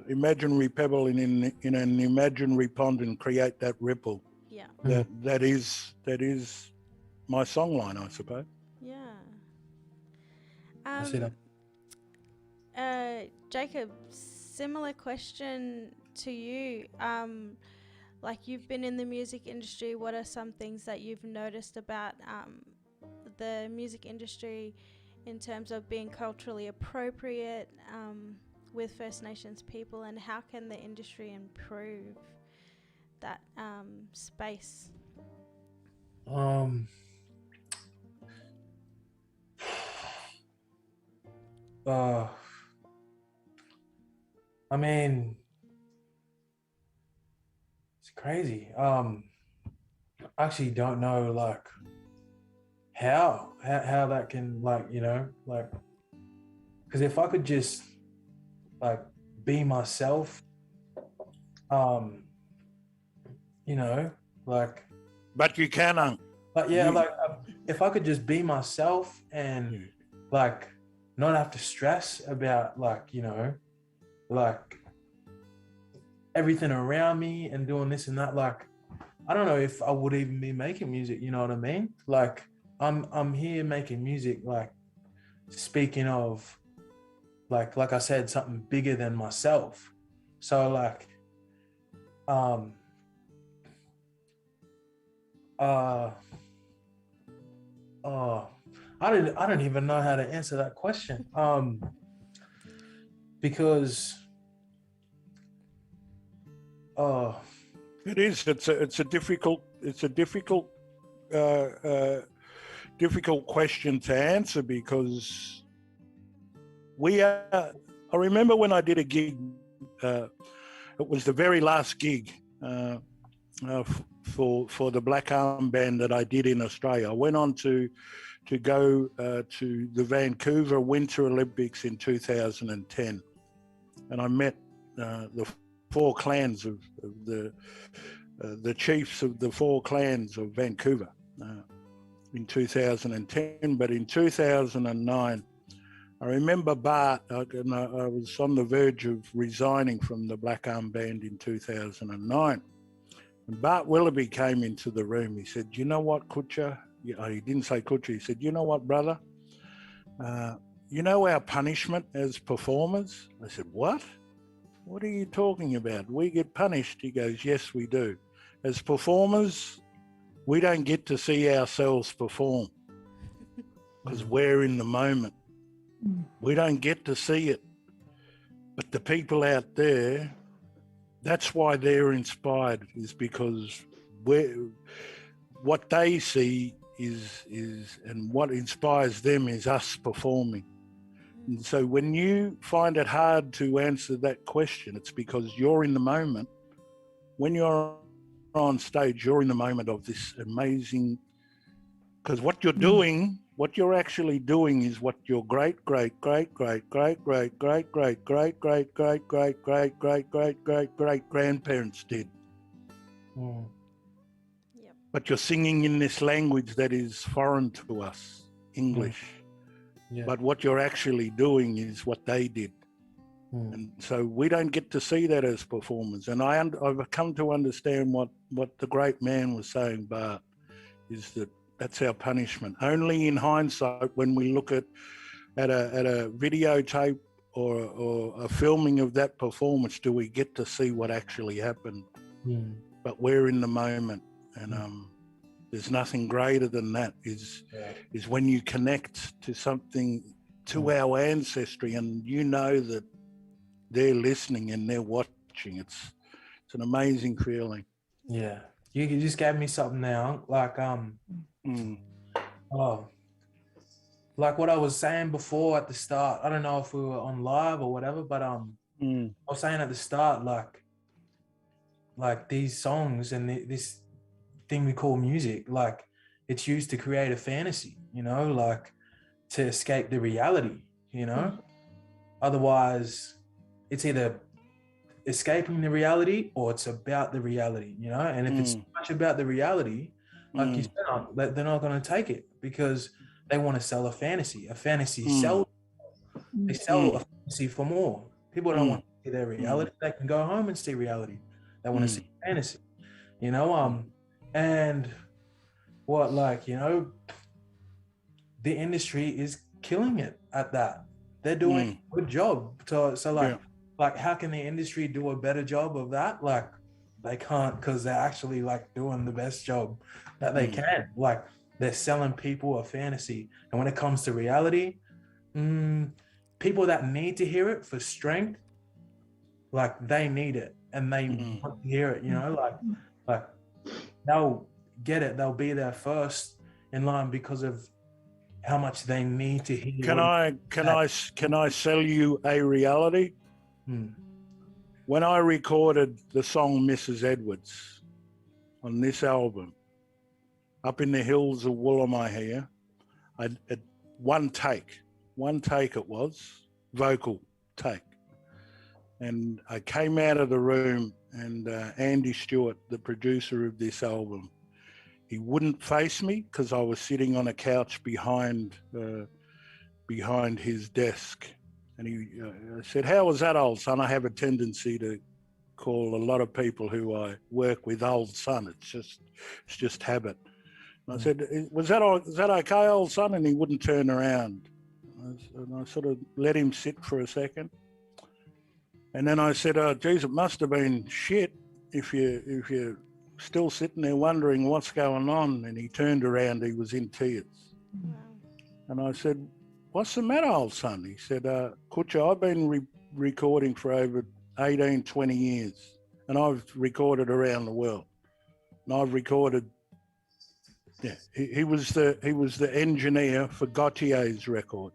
imaginary pebble in an imaginary pond, and create that ripple. Yeah. That is my songline, I suppose. Yeah. I see that. Jacob, similar question to you. Like, you've been in the music industry. What are some things that you've noticed about the music industry in terms of being culturally appropriate with First Nations people, and how can the industry improve that space? I mean, it's crazy. I actually don't know, like, how that can, because if I could just, like, be myself, But you can. If I could just be myself and, like, not have to stress about, everything around me and doing this and that, like, I don't know if I would even be making music, you know what I mean? Like, I'm here making music, like, speaking of, like I said, something bigger than myself. So, like, I don't even know how to answer that question. Because it is. It's a difficult difficult question to answer, because I remember when I did a gig. It was the very last gig for the Black Arm Band that I did in Australia. I went on to go to the Vancouver Winter Olympics in 2010, and I met the four clans of the chiefs of the four clans of Vancouver in 2010. But in 2009, I remember Bart, and I was on the verge of resigning from the Black Arm Band in 2009. And Bart Willoughby came into the room. He said, "You know what, Kutcha?" He didn't say Kutcha. He said, "You know what, brother? You know our punishment as performers?" I said, "What? What are you talking about? We get punished?" He goes, "Yes, we do. As performers, we don't get to see ourselves perform because we're in the moment. We don't get to see it. But the people out there, that's why they're inspired, is because what they see is and what inspires them is us performing. And so when you find it hard to answer that question, it's because you're in the moment. When you're on stage, you're in the moment of this amazing, because what you're doing, what you're actually doing is what your great grandparents did. Yep. But you're singing in this language that is foreign to us, English. Yeah. But what you're actually doing is what they did. And so we don't get to see that as performers. And I've come to understand what the great man was saying, Bart, is that that's our punishment. Only in hindsight, when we look at a videotape or a filming of that performance, do we get to see what actually happened. But we're in the moment, and there's nothing greater than that. Is when you connect to something, to our ancestry, and you know that they're listening and they're watching. It's an amazing feeling. Yeah, you just gave me something now, like like what I was saying before at the start. I don't know if we were on live or whatever, but I was saying at the start, like these songs and this thing we call music, like it's used to create a fantasy, you know, like to escape the reality, you know. Otherwise, it's either escaping the reality or it's about the reality, you know. And if it's much about the reality, like you said, they're not going to take it because they want to sell a fantasy. They sell a fantasy for more. People don't want to see their reality. They can go home and see reality. They want to see fantasy, you know. And what, like, you know, the industry is killing it at that. They're doing a good job. So like how can the industry do a better job of that? Like they can't, because they're actually like doing the best job that they can. Like they're selling people a fantasy. And when it comes to reality, people that need to hear it for strength, like they need it and they want to hear it, you know, like they'll get it. They'll be there first in line because of how much they need to hear. Can I sell you a reality? When I recorded the song Mrs. Edwards on this album, up in the hills of Woolloomooloo, I had one take it was, vocal take. And I came out of the room and Andy Stewart, the producer of this album, he wouldn't face me because I was sitting on a couch behind his desk. And he said, "How was that, old son?" I have a tendency to call a lot of people who I work with old son. It's just habit. And I said, is that okay, old son? And he wouldn't turn around. And I sort of let him sit for a second. And then I said, "Oh, geez, it must have been shit if you're still sitting there wondering what's going on." And he turned around, he was in tears. Wow. And I said, "What's the matter, old son?" He said, "Kutcha, I've been recording for over 18, 20 years, and I've recorded around the world. And I've recorded." Yeah, he was the engineer for Gautier's record.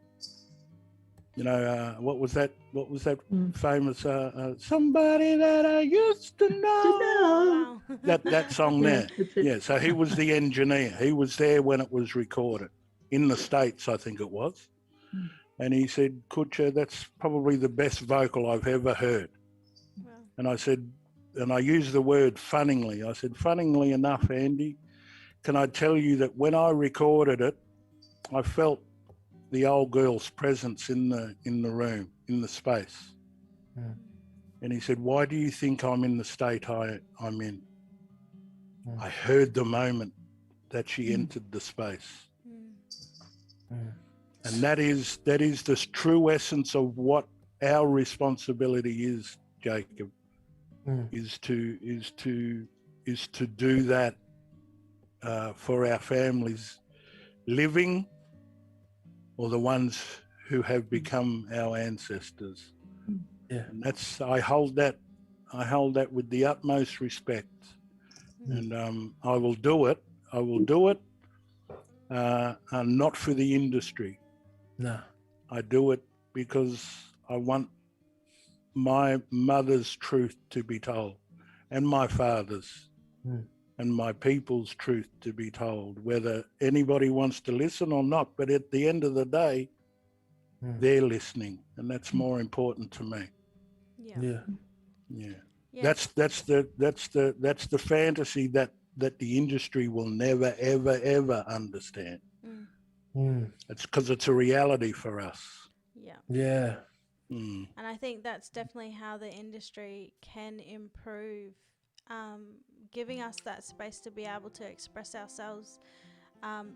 You know, what was that famous "Somebody That I Used to Know"? Wow. that song there. Yeah, so he was the engineer. He was there when it was recorded in the States, I think it was. And he said, "Kutcha, that's probably the best vocal I've ever heard." Wow. And I said, and I used the word funningly. I said, "Funningly enough, Andy, can I tell you that when I recorded it, I felt the old girl's presence in the room, in the space. Mm. And he said, "Why do you think I'm in the state I'm in?" Mm. I heard the moment that she Mm. entered the space. Mm. And that is the true essence of what our responsibility is, Jacob, Mm. is to do that for our families, living or the ones who have become our ancestors. Yeah. And I hold that with the utmost respect. And I will do it. Not for the industry. No. I do it because I want my mother's truth to be told, and my father's, and my people's truth to be told, whether anybody wants to listen or not. But at the end of the day, they're listening, and that's more important to me. Yeah. That's the fantasy that the industry will never ever understand. It's because it's a reality for us. Yeah. Mm. And I think that's definitely how the industry can improve, giving us that space to be able to express ourselves,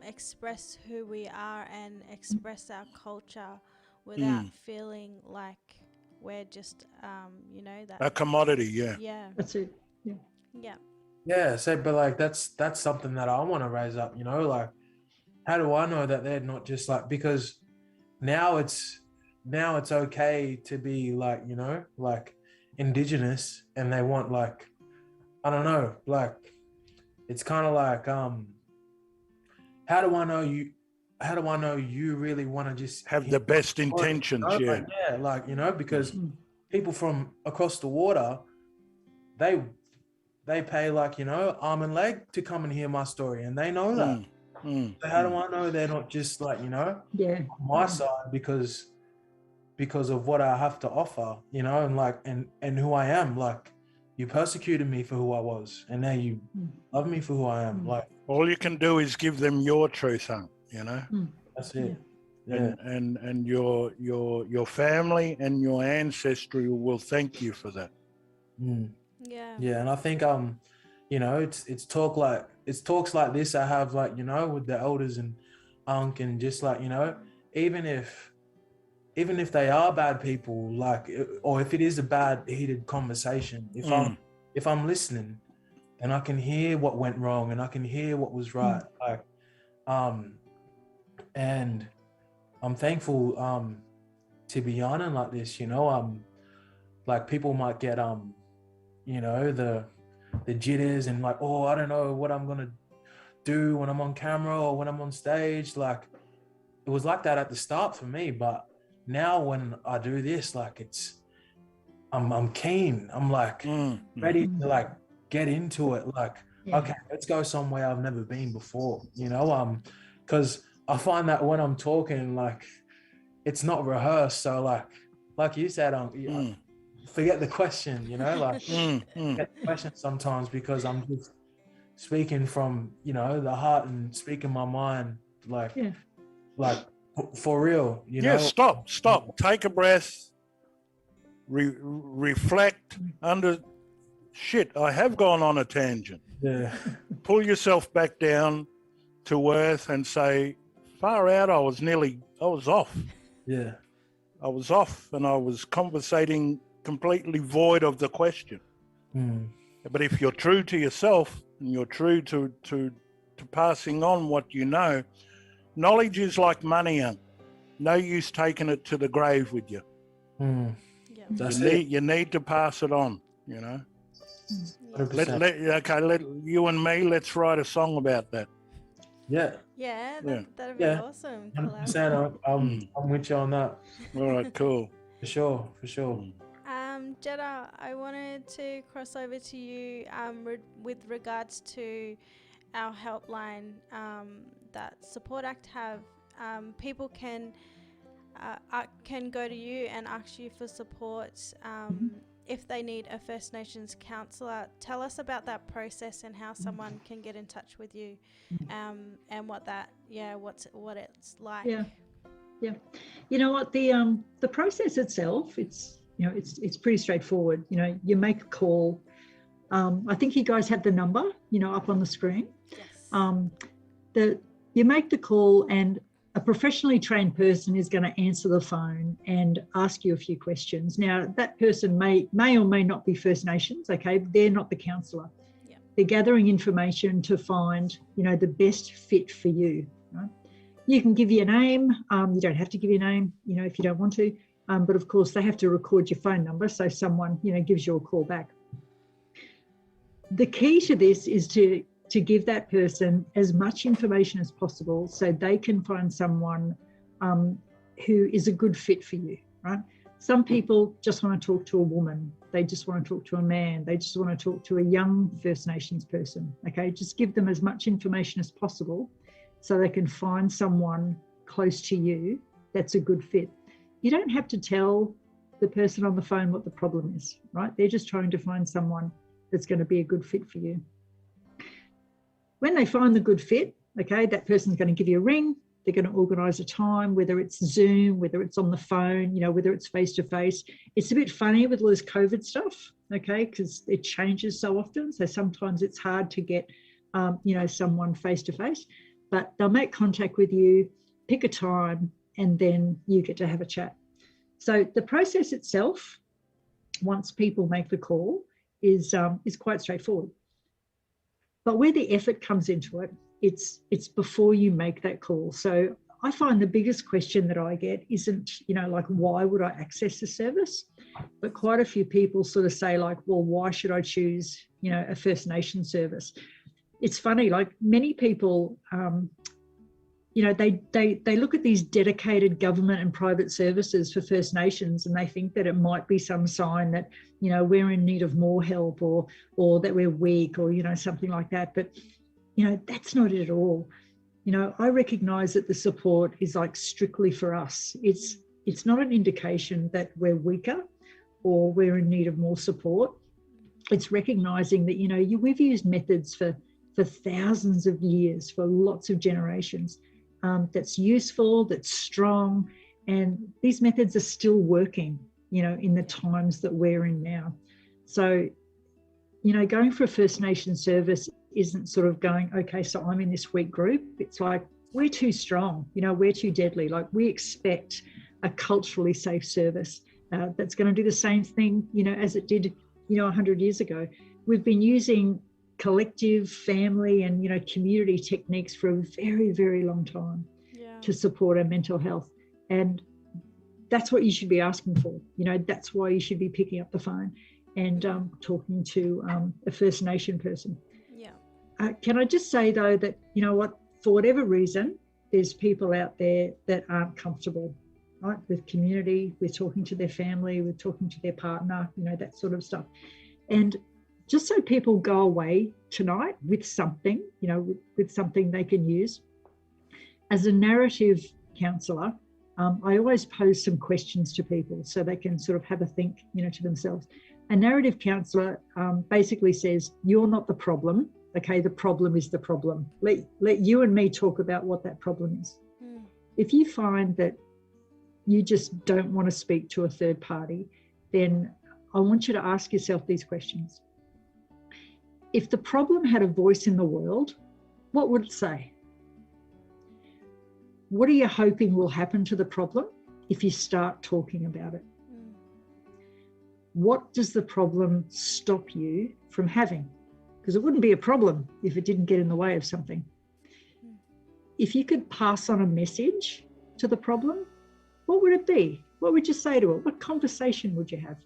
express who we are, and express our culture without feeling like we're just, that A commodity, yeah. Yeah. That's it. Yeah. Yeah. Yeah. So, but like that's something that I want to raise up. Like, how do I know that they're not just like, because now it's okay to be like, like indigenous, and they want like, I don't know, like it's kind of like how do I know you really want to just Have the best intentions, yeah. Like, because people from across the water, they pay like, arm and leg to come and hear my story, and they know that. So how do I know they're not just like, on my side because of what I have to offer, and like and who I am. Like, you persecuted me for who I was, and now you love me for who I am. Like, all you can do is give them your truth, that's it. And your family and your ancestry will thank you for that. Yeah, and I think it's talks like this I have, like, with the elders and and just like, even if they are bad people, like, or if it is a bad heated conversation, if I'm listening, then I can hear what went wrong and I can hear what was right. Like, and I'm thankful to be on and like this, like people might get the jitters and like, oh, I don't know what I'm gonna do when I'm on camera or when I'm on stage. Like, it was like that at the start for me, but now when I do this, like, I'm keen. I'm like ready to like get into it. Like, okay, let's go somewhere I've never been before, because I find that when I'm talking, like, it's not rehearsed. So like you said, forget the question, like forget the question sometimes, because I'm just speaking from, the heart and speaking my mind, like for real, Yeah, stop, take a breath, reflect shit, I have gone on a tangent. Yeah. Pull yourself back down to earth and say, far out, I was off. Yeah. I was off, and I was conversating completely void of the question. But if you're true to yourself and you're true to passing on what you know, knowledge is like money, and no use taking it to the grave with you. You need to pass it on, 100%. Let you and me, let's write a song about that. That'd be awesome. 100%. I'm with you on that. All right, cool. For sure. Jeddah, I wanted to cross over to you with regards to our helpline that Support Act have. People can go to you and ask you for support if they need a First Nations Counsellor. Tell us about that process and how someone can get in touch with you, and what it's like. Yeah. You know what, the process itself, it's pretty straightforward. You make a call. I think you guys have the number, up on the screen. Yes. You make the call, and a professionally trained person is going to answer the phone and ask you a few questions. Now, that person may or may not be First Nations, okay? They're not the counsellor. Yeah. They're gathering information to find, the best fit for you. Right? You can give your name. You don't have to give your name, if you don't want to. But of course, they have to record your phone number so someone, gives you a call back. The key to this is to give that person as much information as possible so they can find someone who is a good fit for you, right? Some people just want to talk to a woman. They just want to talk to a man. They just want to talk to a young First Nations person, okay? Just give them as much information as possible so they can find someone close to you that's a good fit. You don't have to tell the person on the phone what the problem is, right? They're just trying to find someone that's going to be a good fit for you. When they find the good fit, okay, that person's going to give you a ring. They're going to organise a time, whether it's Zoom, whether it's on the phone, whether it's face-to-face. It's a bit funny with all this COVID stuff, okay, because it changes so often. So sometimes it's hard to get, someone face-to-face. But they'll make contact with you, pick a time, and then you get to have a chat. So the process itself, once people make the call, is quite straightforward. But where the effort comes into it, it's before you make that call. So I find the biggest question that I get isn't, like, why would I access the service? But quite a few people sort of say, like, well, why should I choose, a First Nation service? It's funny, like many people, they look at these dedicated government and private services for First Nations, and they think that it might be some sign that, we're in need of more help or that we're weak or, something like that. But, that's not it at all. I recognise that the support is like strictly for us. It's not an indication that we're weaker or we're in need of more support. It's recognising that, we've used methods for thousands of years, for lots of generations. That's useful, that's strong, and these methods are still working, in the times that we're in now. So, going for a First Nation service isn't sort of going, okay, so I'm in this weak group. It's like, we're too strong, we're too deadly. Like, we expect a culturally safe service that's going to do the same thing, as it did, 100 years ago. We've been using collective, family and, community techniques for a very, very long time to support our mental health. And that's what you should be asking for. That's why you should be picking up the phone and talking to a First Nation person. Yeah. Can I just say, though, that, for whatever reason, there's people out there that aren't comfortable, right, with community, with talking to their family, with talking to their partner, that sort of stuff. And just so people go away tonight with something, with something they can use. As a narrative counsellor, I always pose some questions to people so they can sort of have a think, to themselves. A narrative counsellor basically says, you're not the problem, okay? The problem is the problem. Let you and me talk about what that problem is. If you find that you just don't want to speak to a third party, then I want you to ask yourself these questions. If the problem had a voice in the world, what would it say? What are you hoping will happen to the problem if you start talking about it? What does the problem stop you from having? Because it wouldn't be a problem if it didn't get in the way of something. If you could pass on a message to the problem, what would it be? What would you say to it? What conversation would you have?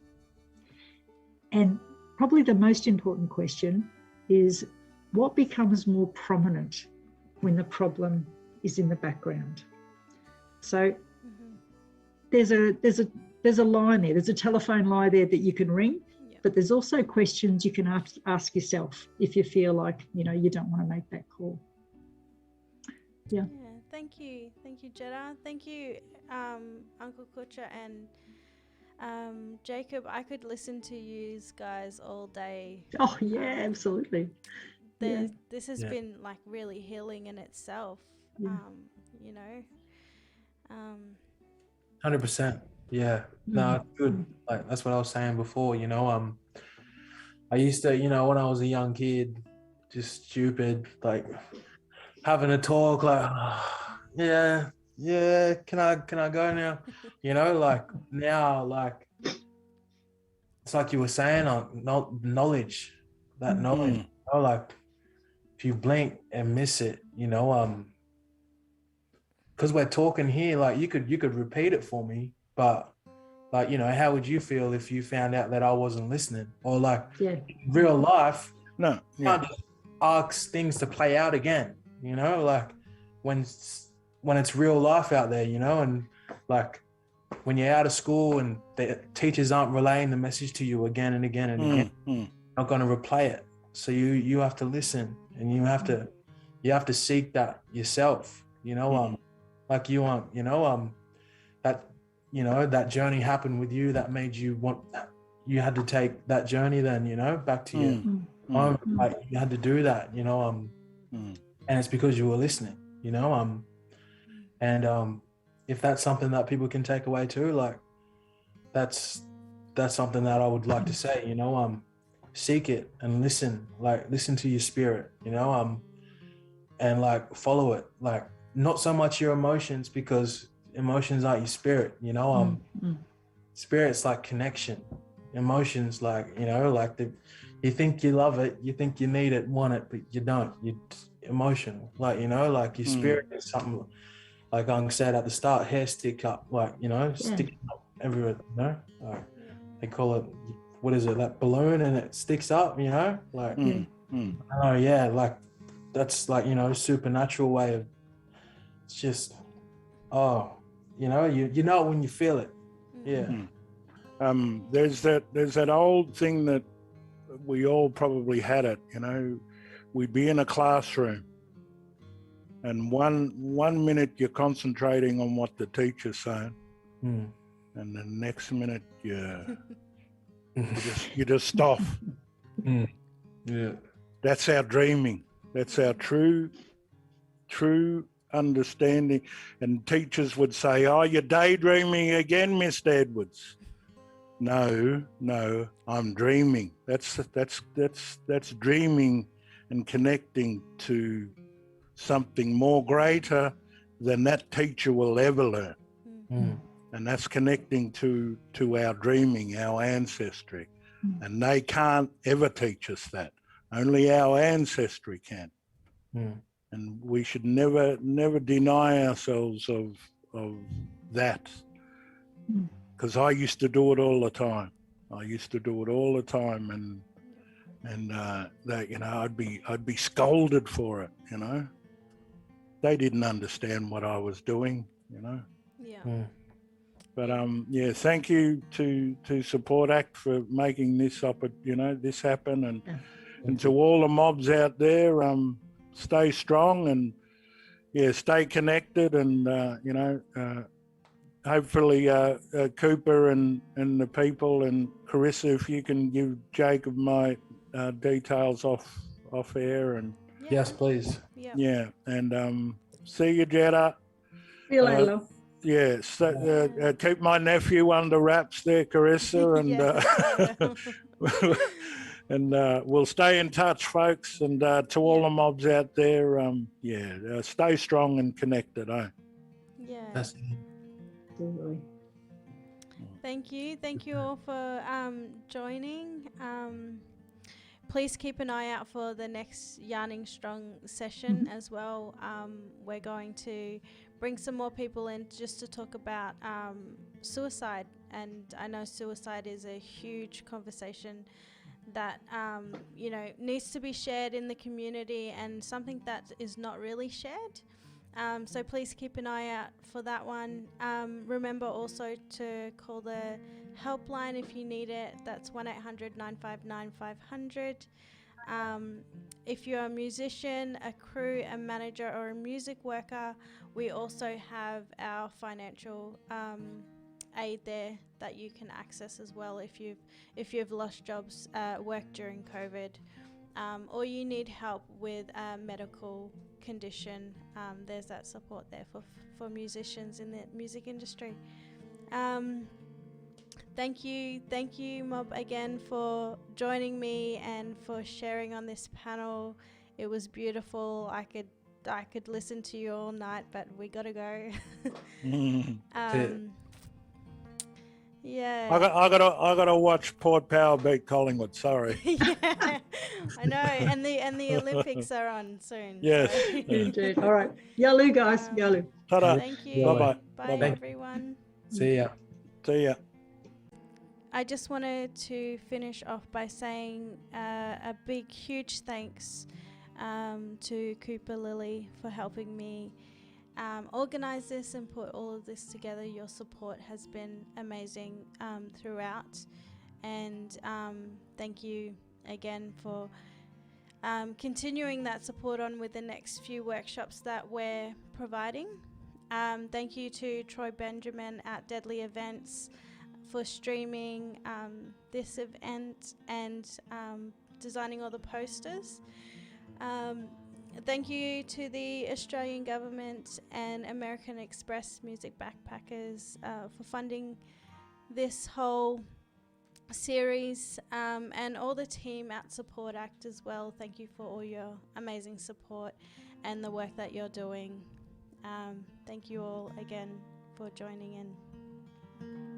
And probably the most important question is, what becomes more prominent when the problem is in the background? So there's a line there, there's a telephone line there that you can ring, but there's also questions you can ask yourself if you feel like, you don't want to make that call. Yeah. Thank you, Jetta. Thank you, Uncle Kutcha and Jacob. I could listen to you guys all day. Oh yeah, absolutely. This has been like really healing in itself. 100%. Yeah. No, it's good. Like that's what I was saying before, you know. I used to, you know, when I was a young kid, just stupid, like having a talk, like, yeah, yeah, can I go now? You know, like now, like it's like you were saying on knowledge, that knowledge, you know, like if you blink and miss it, you know, because we're talking here, like you could repeat it for me, but like, you know, how would you feel if you found out that I wasn't listening? Or like Yeah. real life, No, you yeah. can't just ask things to play out again, you know, like when it's real life out there, you know, and like when you're out of school and the teachers aren't relaying the message to you again and again and again, not going to replay it. So you have to listen, and you have to seek that yourself, you know, like you want, you know, that, you know, that journey happened with you that made you want, you had to take that journey then, you know, back to your home, like you had to do that, you know, and it's because you were listening, you know, and if that's something that people can take away too, like that's something that I would like to say, you know, seek it and listen, like listen to your spirit, you know, and like follow it, like not so much your emotions, because emotions aren't your spirit, you know, spirit's like connection, emotions like, you know, like you think you love it, you think you need it, want it, but you don't, you emotional, like, you know, like your spirit is something, like Ang said at the start, hair stick up, like, you know, stick up everywhere, you know, like they call it, what is it, that balloon, and it sticks up, you know, like oh yeah, like that's like, you know, supernatural way of, it's just, oh, you know, you know it when you feel it. Yeah. There's that old thing that we all probably had it, you know, we'd be in a classroom and one minute you're concentrating on what the teacher's saying, and the next minute you just stop. Yeah. That's our dreaming. That's our true understanding. And teachers would say, "Oh, you're daydreaming again, Mr. Edwards." No, I'm dreaming. That's dreaming and connecting to something more greater than that teacher will ever learn. And that's connecting to our dreaming, our ancestry. And they can't ever teach us that. Only our ancestry can. And we should never deny ourselves of that. Because I used to do it all the time. And that, you know, I'd be scolded for it, you know. They didn't understand what I was doing, you know. Yeah. But yeah, thank you to Support Act for making this up, you know, this happen, and to all the mobs out there, stay strong and yeah, stay connected, and you know, hopefully Cooper and the people, and Carissa, if you can give Jacob my details off air, and Yes, please. yeah, and see you, Jetta. See you later, love. Yeah, so, keep my nephew under wraps there, Carissa, and and we'll stay in touch, folks. And to all the mobs out there, yeah, stay strong and connected, eh? Yeah. Absolutely. Thank you all for joining. Please keep an eye out for the next Yarning Strong session as well. We're going to bring some more people in just to talk about suicide. And I know suicide is a huge conversation that, you know, needs to be shared in the community, and something that is not really shared. So please keep an eye out for that one. Remember also to call the helpline if you need it. That's 1-800-959-500. If you're a musician, a crew, a manager, or a music worker, we also have our financial aid there that you can access as well if you've lost jobs, work during COVID, or you need help with a medical condition. There's that support there for musicians in the music industry. Thank you, Mob, again for joining me and for sharing on this panel. It was beautiful. I could listen to you all night, but we gotta go. Yeah. I gotta watch Port Power beat Collingwood. Sorry. Yeah, I know, and the Olympics are on soon. Yes. so- Indeed. All right. Yalu, guys. Um, Yalu. Ta-da. Thank you. Bye-bye. Bye, Bye-bye. everyone. See ya. See ya. I just wanted to finish off by saying a big, huge thanks to Cooper Lily for helping me organize this and put all of this together. Your support has been amazing throughout, and thank you again for continuing that support on with the next few workshops that we're providing. Thank you to Troy Benjamin at Deadly Events for streaming this event and designing all the posters. Thank you to the Australian Government and American Express Music Backpackers for funding this whole series, and all the team at Support Act as well. Thank you for all your amazing support and the work that you're doing. Thank you all again for joining in.